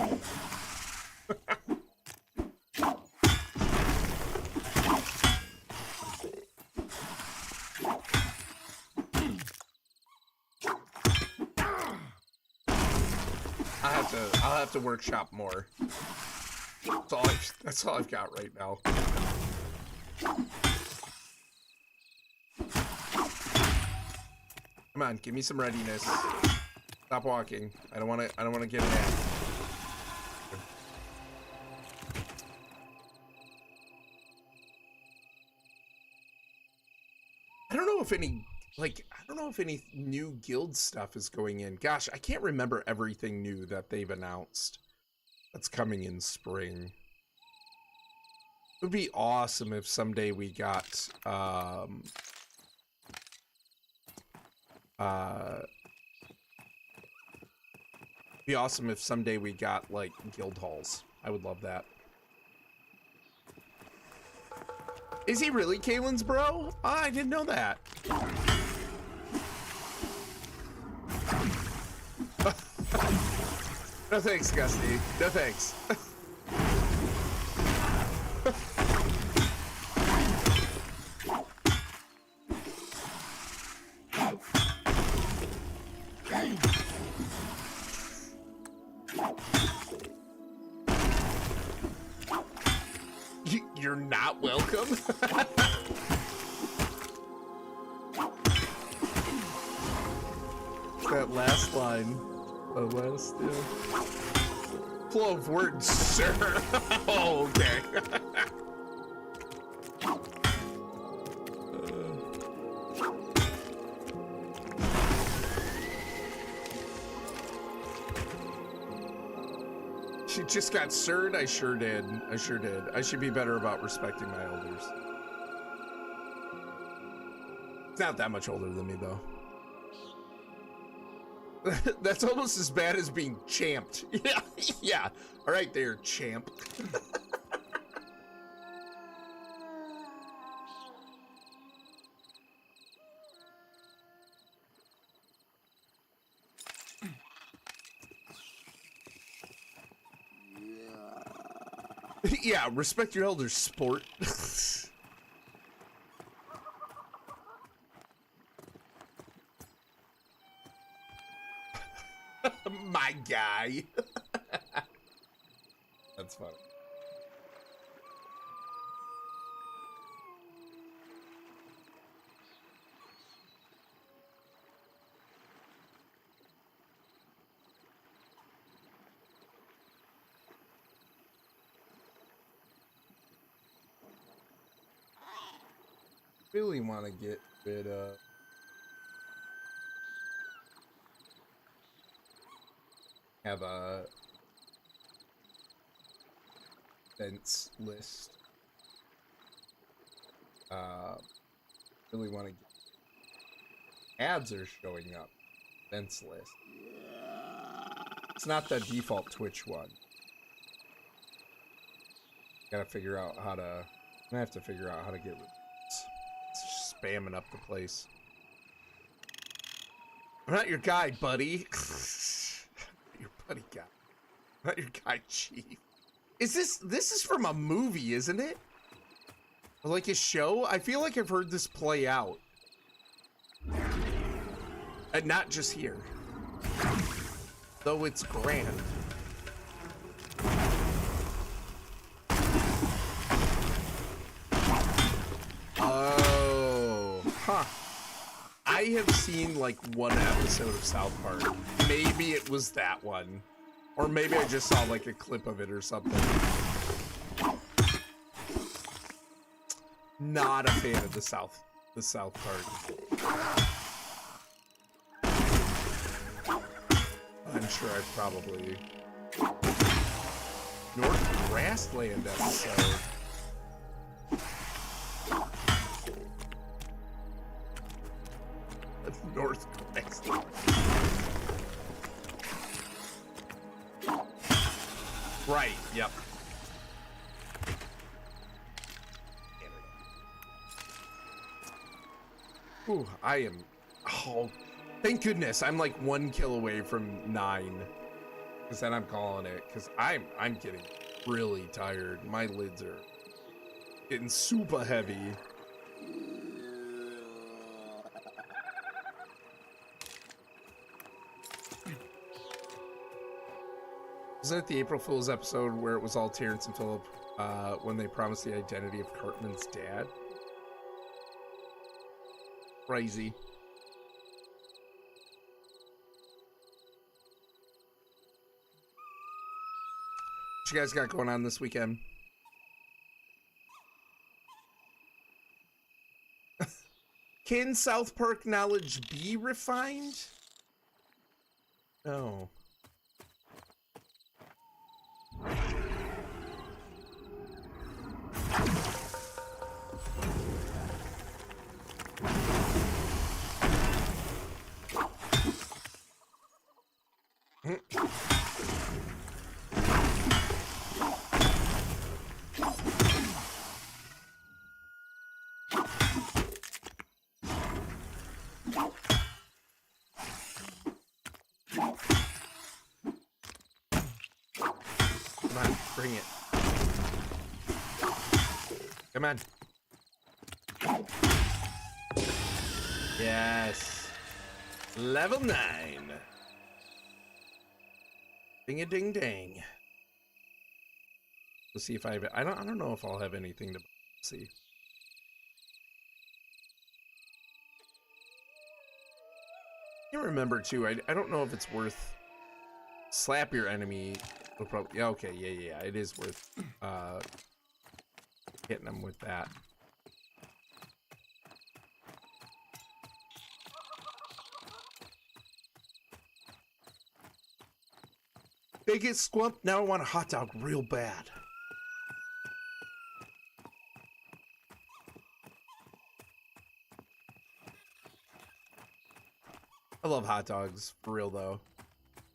I'll have to workshop more. That's all I've got right now. Come on, give me some readiness. Stop walking. I don't want to get an ad. I don't know if any new guild stuff is going in. Gosh, I can't remember everything new that they've announced that's coming in spring. It would be awesome if someday we got be awesome if someday we got like guild halls. I would love that. Is he really Kaylin's bro? Oh, I didn't know that. No thanks, Gusty. No thanks. You're not welcome. That last line. The last, yeah. Flow of words, sir. Oh, okay. She just got sirred. I sure did. I sure did. I should be better about respecting my elders. It's not that much older than me, though. That's almost as bad as being champed. Yeah, yeah. All right there, champ. Yeah, respect your elders, sport. My guy. That's funny. Really want to get rid of have a fence list. Really want to get ads are showing up. Fence list. It's not the default Twitch one. Gotta figure out how to. I have to figure out how to get rid of this. It's just spamming up the place. I'm not your guy, buddy. Your buddy guy. I'm not your guy, chief. Is this is from a movie, isn't it? Or like a show? I feel like I've heard this play out. And not just here. Though it's grand. Oh, huh. I have seen like one episode of South Park. Maybe it was that one. Or maybe I just saw like a clip of it or something. Not a fan of the South Park. I'm sure I've probably North Grassland episode. North Grassland. Right, yep. Ooh, I am, oh, thank goodness, I'm like 1 kill away from 9. Because then I'm calling it, because I'm getting really tired. My lids are getting super heavy. Wasn't it the April Fool's episode where it was all Terrence and Philip when they promised the identity of Cartman's dad? Crazy. What you guys got going on this weekend? Can South Park knowledge be refined? No. Come on, bring it. Come on. Yes. Level 9. Ding a ding ding. Let's see if I have it. I don't know if I'll have anything to see. I can't remember too. I don't know if it's worth slap your enemy. Probably, yeah, okay, yeah. It is worth hitting them with that. They get squumped. Now I want a hot dog real bad. I love hot dogs, for real though.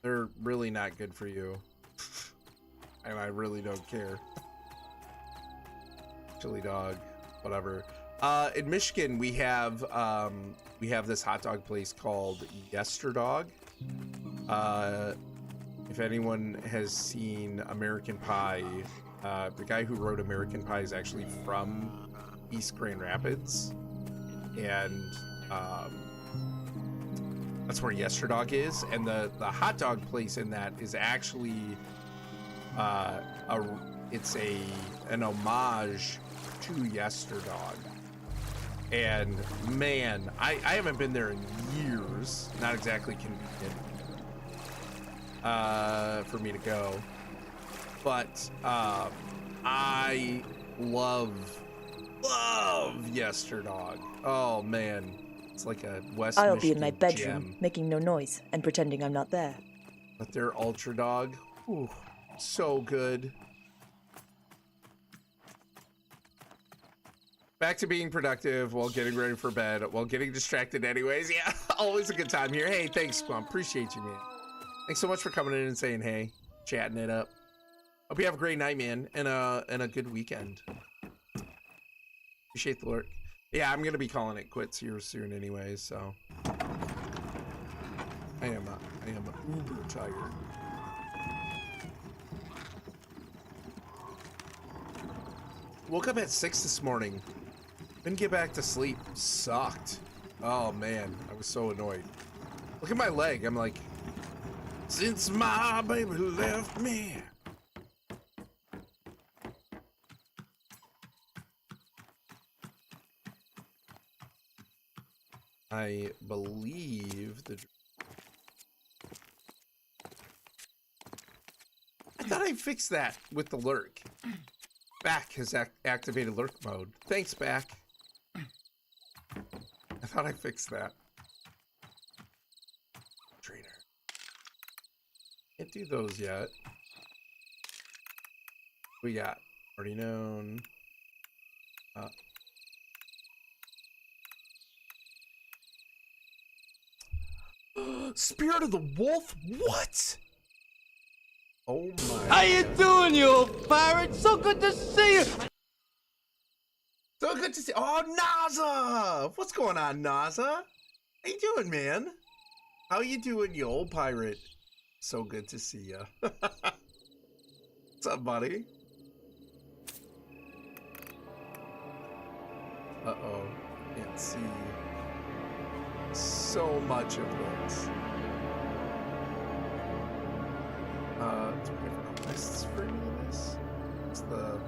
They're really not good for you. And I really don't care. Chili dog, whatever. In Michigan, we have this hot dog place called Yesterdog. If anyone has seen American Pie, the guy who wrote American Pie is actually from East Grand Rapids, and that's where Yesterdog is. And the hot dog place in that is actually it's an homage to Yesterdog. And man, I haven't been there in years. Not exactly convenient for me to go, but I love Yesterdog. Oh man, it's like a West I'll Michigan be in my bedroom, gem. making no noise and pretending I'm not there. But their Ultra Dog, ooh, so good. Back to being productive while getting ready for bed, while getting distracted anyways. Yeah, always a good time here. Hey, thanks, Squam. Appreciate you, man. Thanks so much for coming in and saying hey, chatting it up. Hope you have a great night, man, and a good weekend. Appreciate the lurk. Yeah, I'm gonna be calling it quits here soon anyways, so. I am uber tired. Woke up at 6 this morning. Couldn't get back to sleep. Sucked. Oh man, I was so annoyed. Look at my leg. I'm like, since my baby left me. I believe I thought I fixed that with the lurk. Back has activated lurk mode. Thanks, Back. I thought I fixed that. Trainer. Can't do those yet. We got already known. Spirit of the Wolf? What? Oh my. How you doing, you old pirate? So good to see you. So good to see. Oh, Naza! What's going on, Naza? How you doing, man? How you doing, you old pirate? So good to see ya. What's up, buddy? Uh-oh. Can't see so much of this. Do we have quests for any of this? It's the...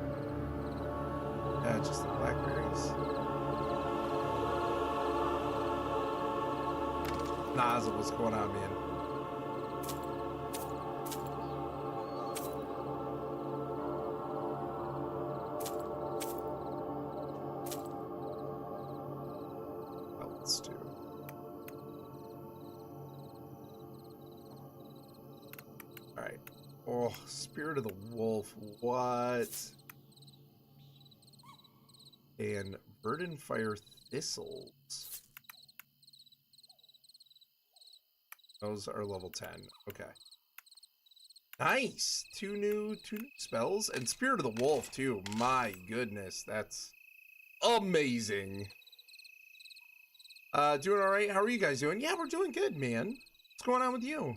Yeah, just the blackberries. Naza, what's going on, man? Oh, let's do. Alright. Oh, Spirit of the Wolf. What? And Verdant Fire Thistles. Those are level 10. Okay. Nice. Two new spells. And Spirit of the Wolf, too. My goodness. That's amazing. Doing all right? How are you guys doing? Yeah, we're doing good, man. What's going on with you?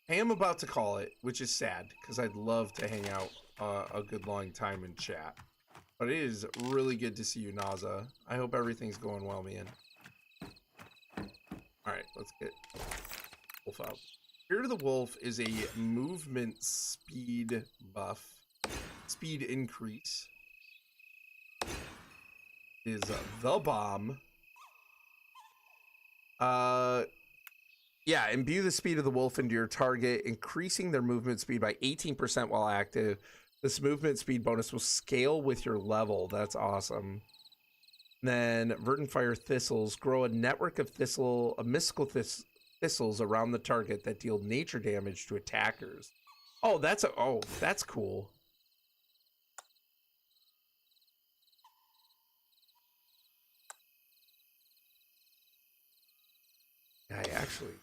I am about to call it, which is sad, because I'd love to hang out a good long time in chat. But it is really good to see you, Naza. I hope everything's going well, man. Alright, let's get Wolf out. Spirit of the Wolf is a movement speed buff. Speed increase. Is the bomb. Yeah, imbue the speed of the wolf into your target, increasing their movement speed by 18% while active. This movement speed bonus will scale with your level. That's awesome. Then Verdant Fire Thistles. Grow a network of mystical thistles around the target that deal nature damage to attackers. Oh, that's cool. actually.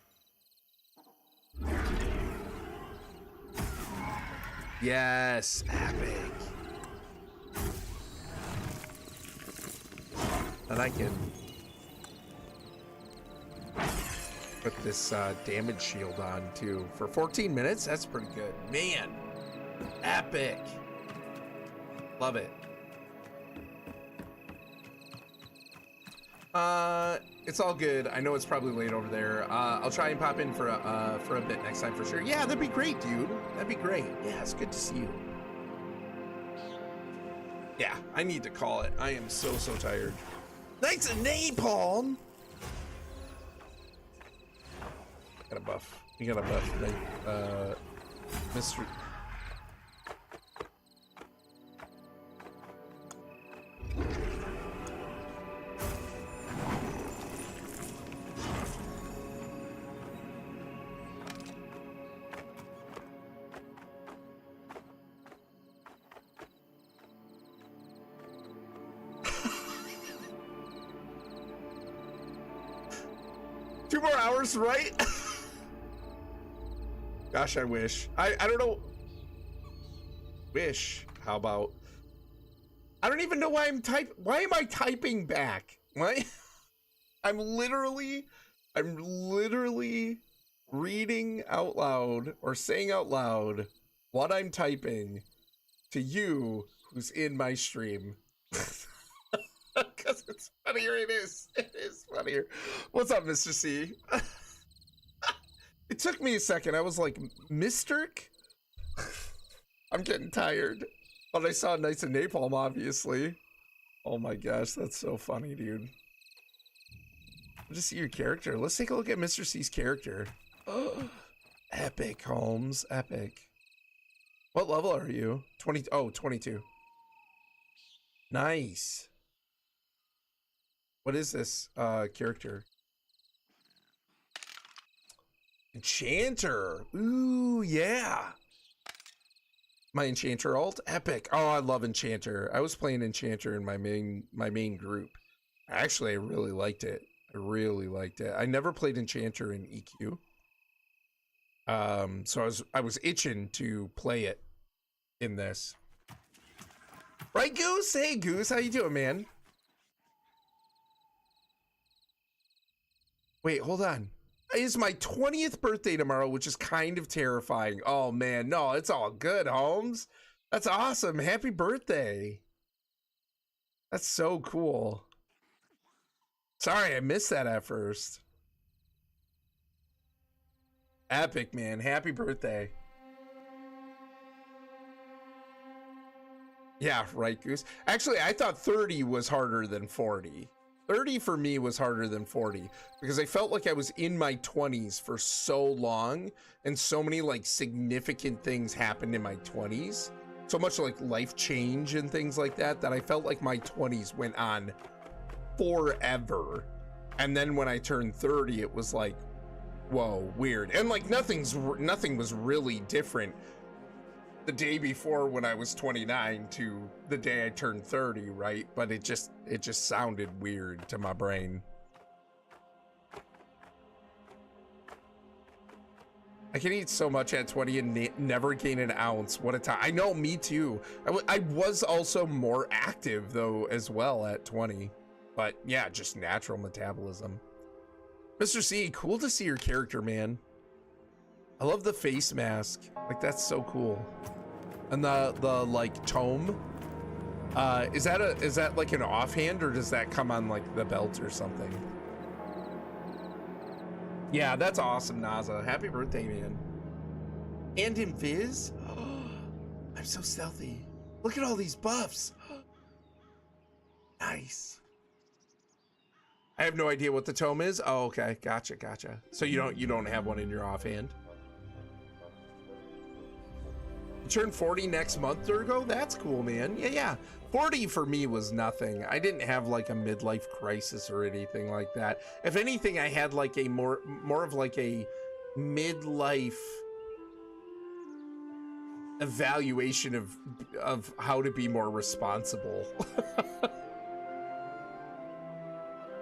Yes, epic. And I can put this damage shield on too for 14 minutes. That's pretty good, man. Epic. Love it. It's all good. I know it's probably late over there. I'll try and pop in for a bit next time for sure. Yeah, that'd be great, dude. That'd be great. Yeah, it's good to see you. Yeah, I need to call it. I am so tired. Thanks to napalm. Got a buff. You got a buff, Mr. 2 more hours, right? Gosh, I wish. I don't know. Wish. How about? I don't even know why why am I typing back? Why? I'm literally reading out loud or saying out loud what I'm typing to you who's in my stream. Because it's funnier. It is funnier. What's up, Mr. C? It took me a second. I was like, Misterk? I'm getting tired. But I saw Knights of Napalm, obviously. Oh my gosh, that's so funny, dude. Just see your character. Let's take a look at Mr. C's character. Epic, Holmes. Epic. What level are you? 20. Oh, 22. Nice. What is this character? Enchanter. Ooh, yeah. My Enchanter alt? Epic. Oh, I love Enchanter. I was playing Enchanter in my main group. Actually, I really liked it. I never played Enchanter in EQ. So I was itching to play it in this. Right, Goose? Hey, Goose, how you doing, man? Wait, hold on. It's my 20th birthday tomorrow, which is kind of terrifying. Oh, man. No, it's all good, Holmes. That's awesome. Happy birthday. That's so cool. Sorry, I missed that at first. Epic, man. Happy birthday. Yeah, right, Goose. Actually, I thought 30 was harder than 40. 30 for me was harder than 40 because I felt like I was in my 20s for so long and so many like significant things happened in my 20s. So much like life change and things like that I felt like my 20s went on forever. And then when I turned 30, it was like, whoa, weird. And like nothing was really different the day before when I was 29 to the day I turned 30, right? But it just sounded weird to my brain. I can eat so much at 20 and never gain an ounce. What a time. I know, me too. I was also more active though as well at 20. But yeah, just natural metabolism. Mr. C, cool to see your character, man. I love the face mask. Like, that's so cool. And the like tome. Is that like an offhand, or does that come on like the belt or something? Yeah, that's awesome, Naza. Happy birthday, man. And invis? Oh, I'm so stealthy. Look at all these buffs. Nice. I have no idea what the tome is. Oh, okay. Gotcha. So you don't have one in your offhand? You turn 40 next month, Durgo? That's cool, man. Yeah. 40 for me was nothing. I didn't have like a midlife crisis or anything like that. If anything, I had like a more of like a midlife evaluation of how to be more responsible.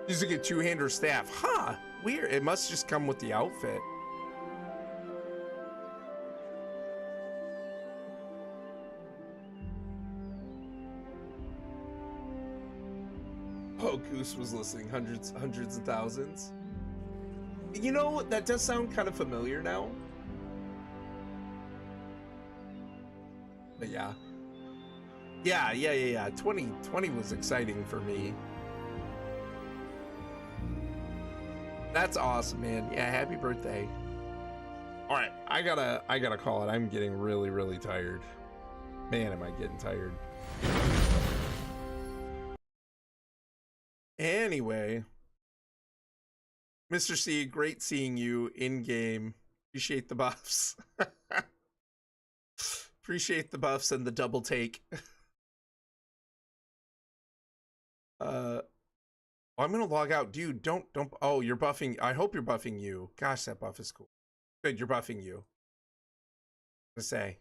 Using a two-hander staff. Huh. weird. It must just come with the outfit. Oh, Goose was listening. Hundreds of thousands. You know, that does sound kind of familiar now. But yeah. Yeah. 2020 was exciting for me. That's awesome, man. Yeah, happy birthday. All right, I gotta call it. I'm getting really tired. Man, am I getting tired. Anyway, Mr. C, great seeing you in game. Appreciate the buffs. Appreciate the buffs and the double take. I'm gonna log out, dude. Don't. Oh, you're buffing. I hope you're buffing you. Gosh, that buff is cool. Good, you're buffing you. To say,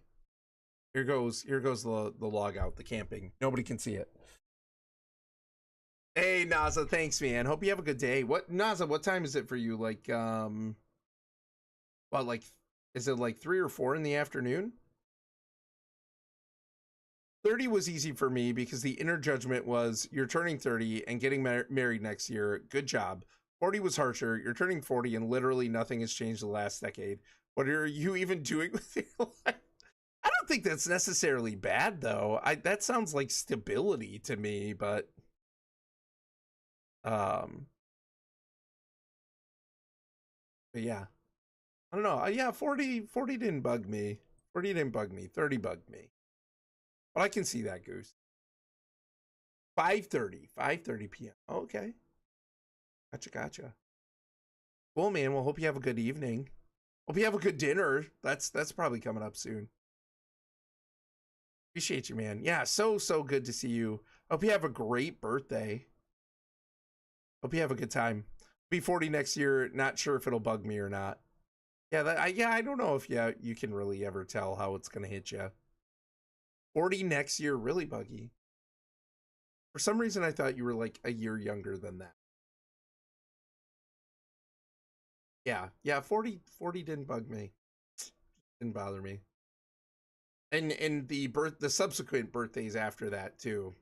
here goes the log out, the camping. Nobody can see it. Hey Naza, thanks, man. Hope you have a good day. What Naza? What time is it for you? Like, well, like, is it like 3 or 4 in the afternoon? 30 was easy for me because the inner judgment was you're turning 30 and getting married next year. Good job. 40 was harsher. You're turning 40 and literally nothing has changed the last decade. What are you even doing with your life? I don't think that's necessarily bad though. That sounds like stability to me, but but yeah. I don't know. Yeah, 40 didn't bug me. 40 didn't bug me. 30 bugged me. But I can see that, Goose. 5:30 p.m. Okay. Gotcha. Cool, man. Well, hope you have a good evening. Hope you have a good dinner. That's probably coming up soon. Appreciate you, man. Yeah, so good to see you. Hope you have a great birthday. Hope you have a good time. Be 40 next year. Not sure if it'll bug me or not. Yeah, I don't know if you can really ever tell how it's gonna hit you. 40 next year, really buggy. For some reason, I thought you were like a year younger than that. Yeah, 40 didn't bug me. Didn't bother me. And the subsequent birthdays after that too.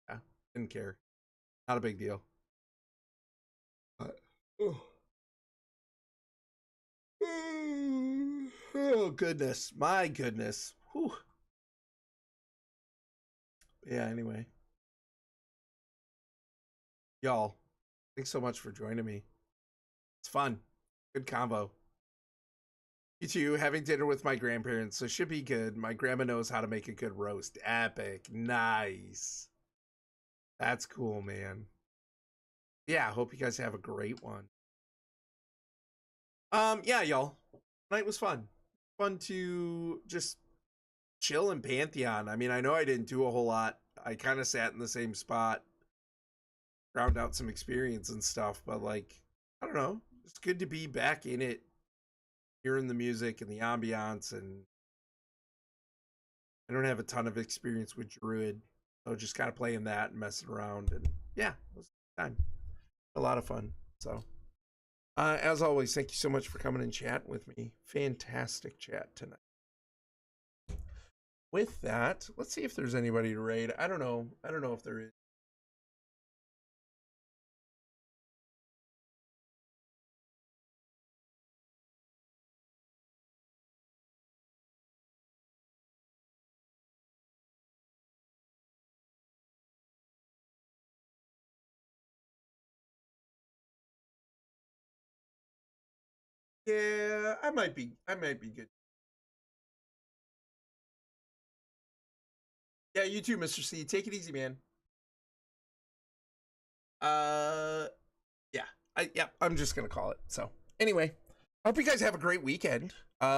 Yeah, didn't care. Not a big deal. Oh goodness, my goodness. Whew. Yeah, anyway. Y'all, thanks so much for joining me. It's fun. Good combo. You too, having dinner with my grandparents, so should be good. My grandma knows how to make a good roast. Epic. Nice. That's cool, man. Yeah, hope you guys have a great one. Yeah, y'all. Night was fun. Fun to just chill in Pantheon. I mean, I know I didn't do a whole lot. I kind of sat in the same spot, ground out some experience and stuff, but like, I don't know. It's good to be back in it, hearing the music and the ambiance, and I don't have a ton of experience with Druid, so just kind of playing that and messing around, and yeah, it was a time. A lot of fun. So as always, thank you so much for coming and chatting with me. Fantastic chat tonight. With that, let's see if there's anybody to raid. I don't know if there is. Yeah, I might be good. Yeah, you too, Mr. C. Take it easy, man. Yeah. I'm just gonna call it. So anyway, I hope you guys have a great weekend.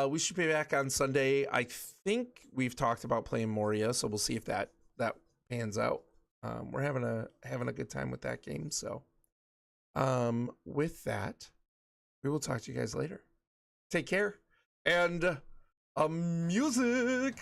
We should be back on Sunday. I think we've talked about playing Moria, so we'll see if that pans out. We're having a good time with that game. So with that, we will talk to you guys later. Take care and music.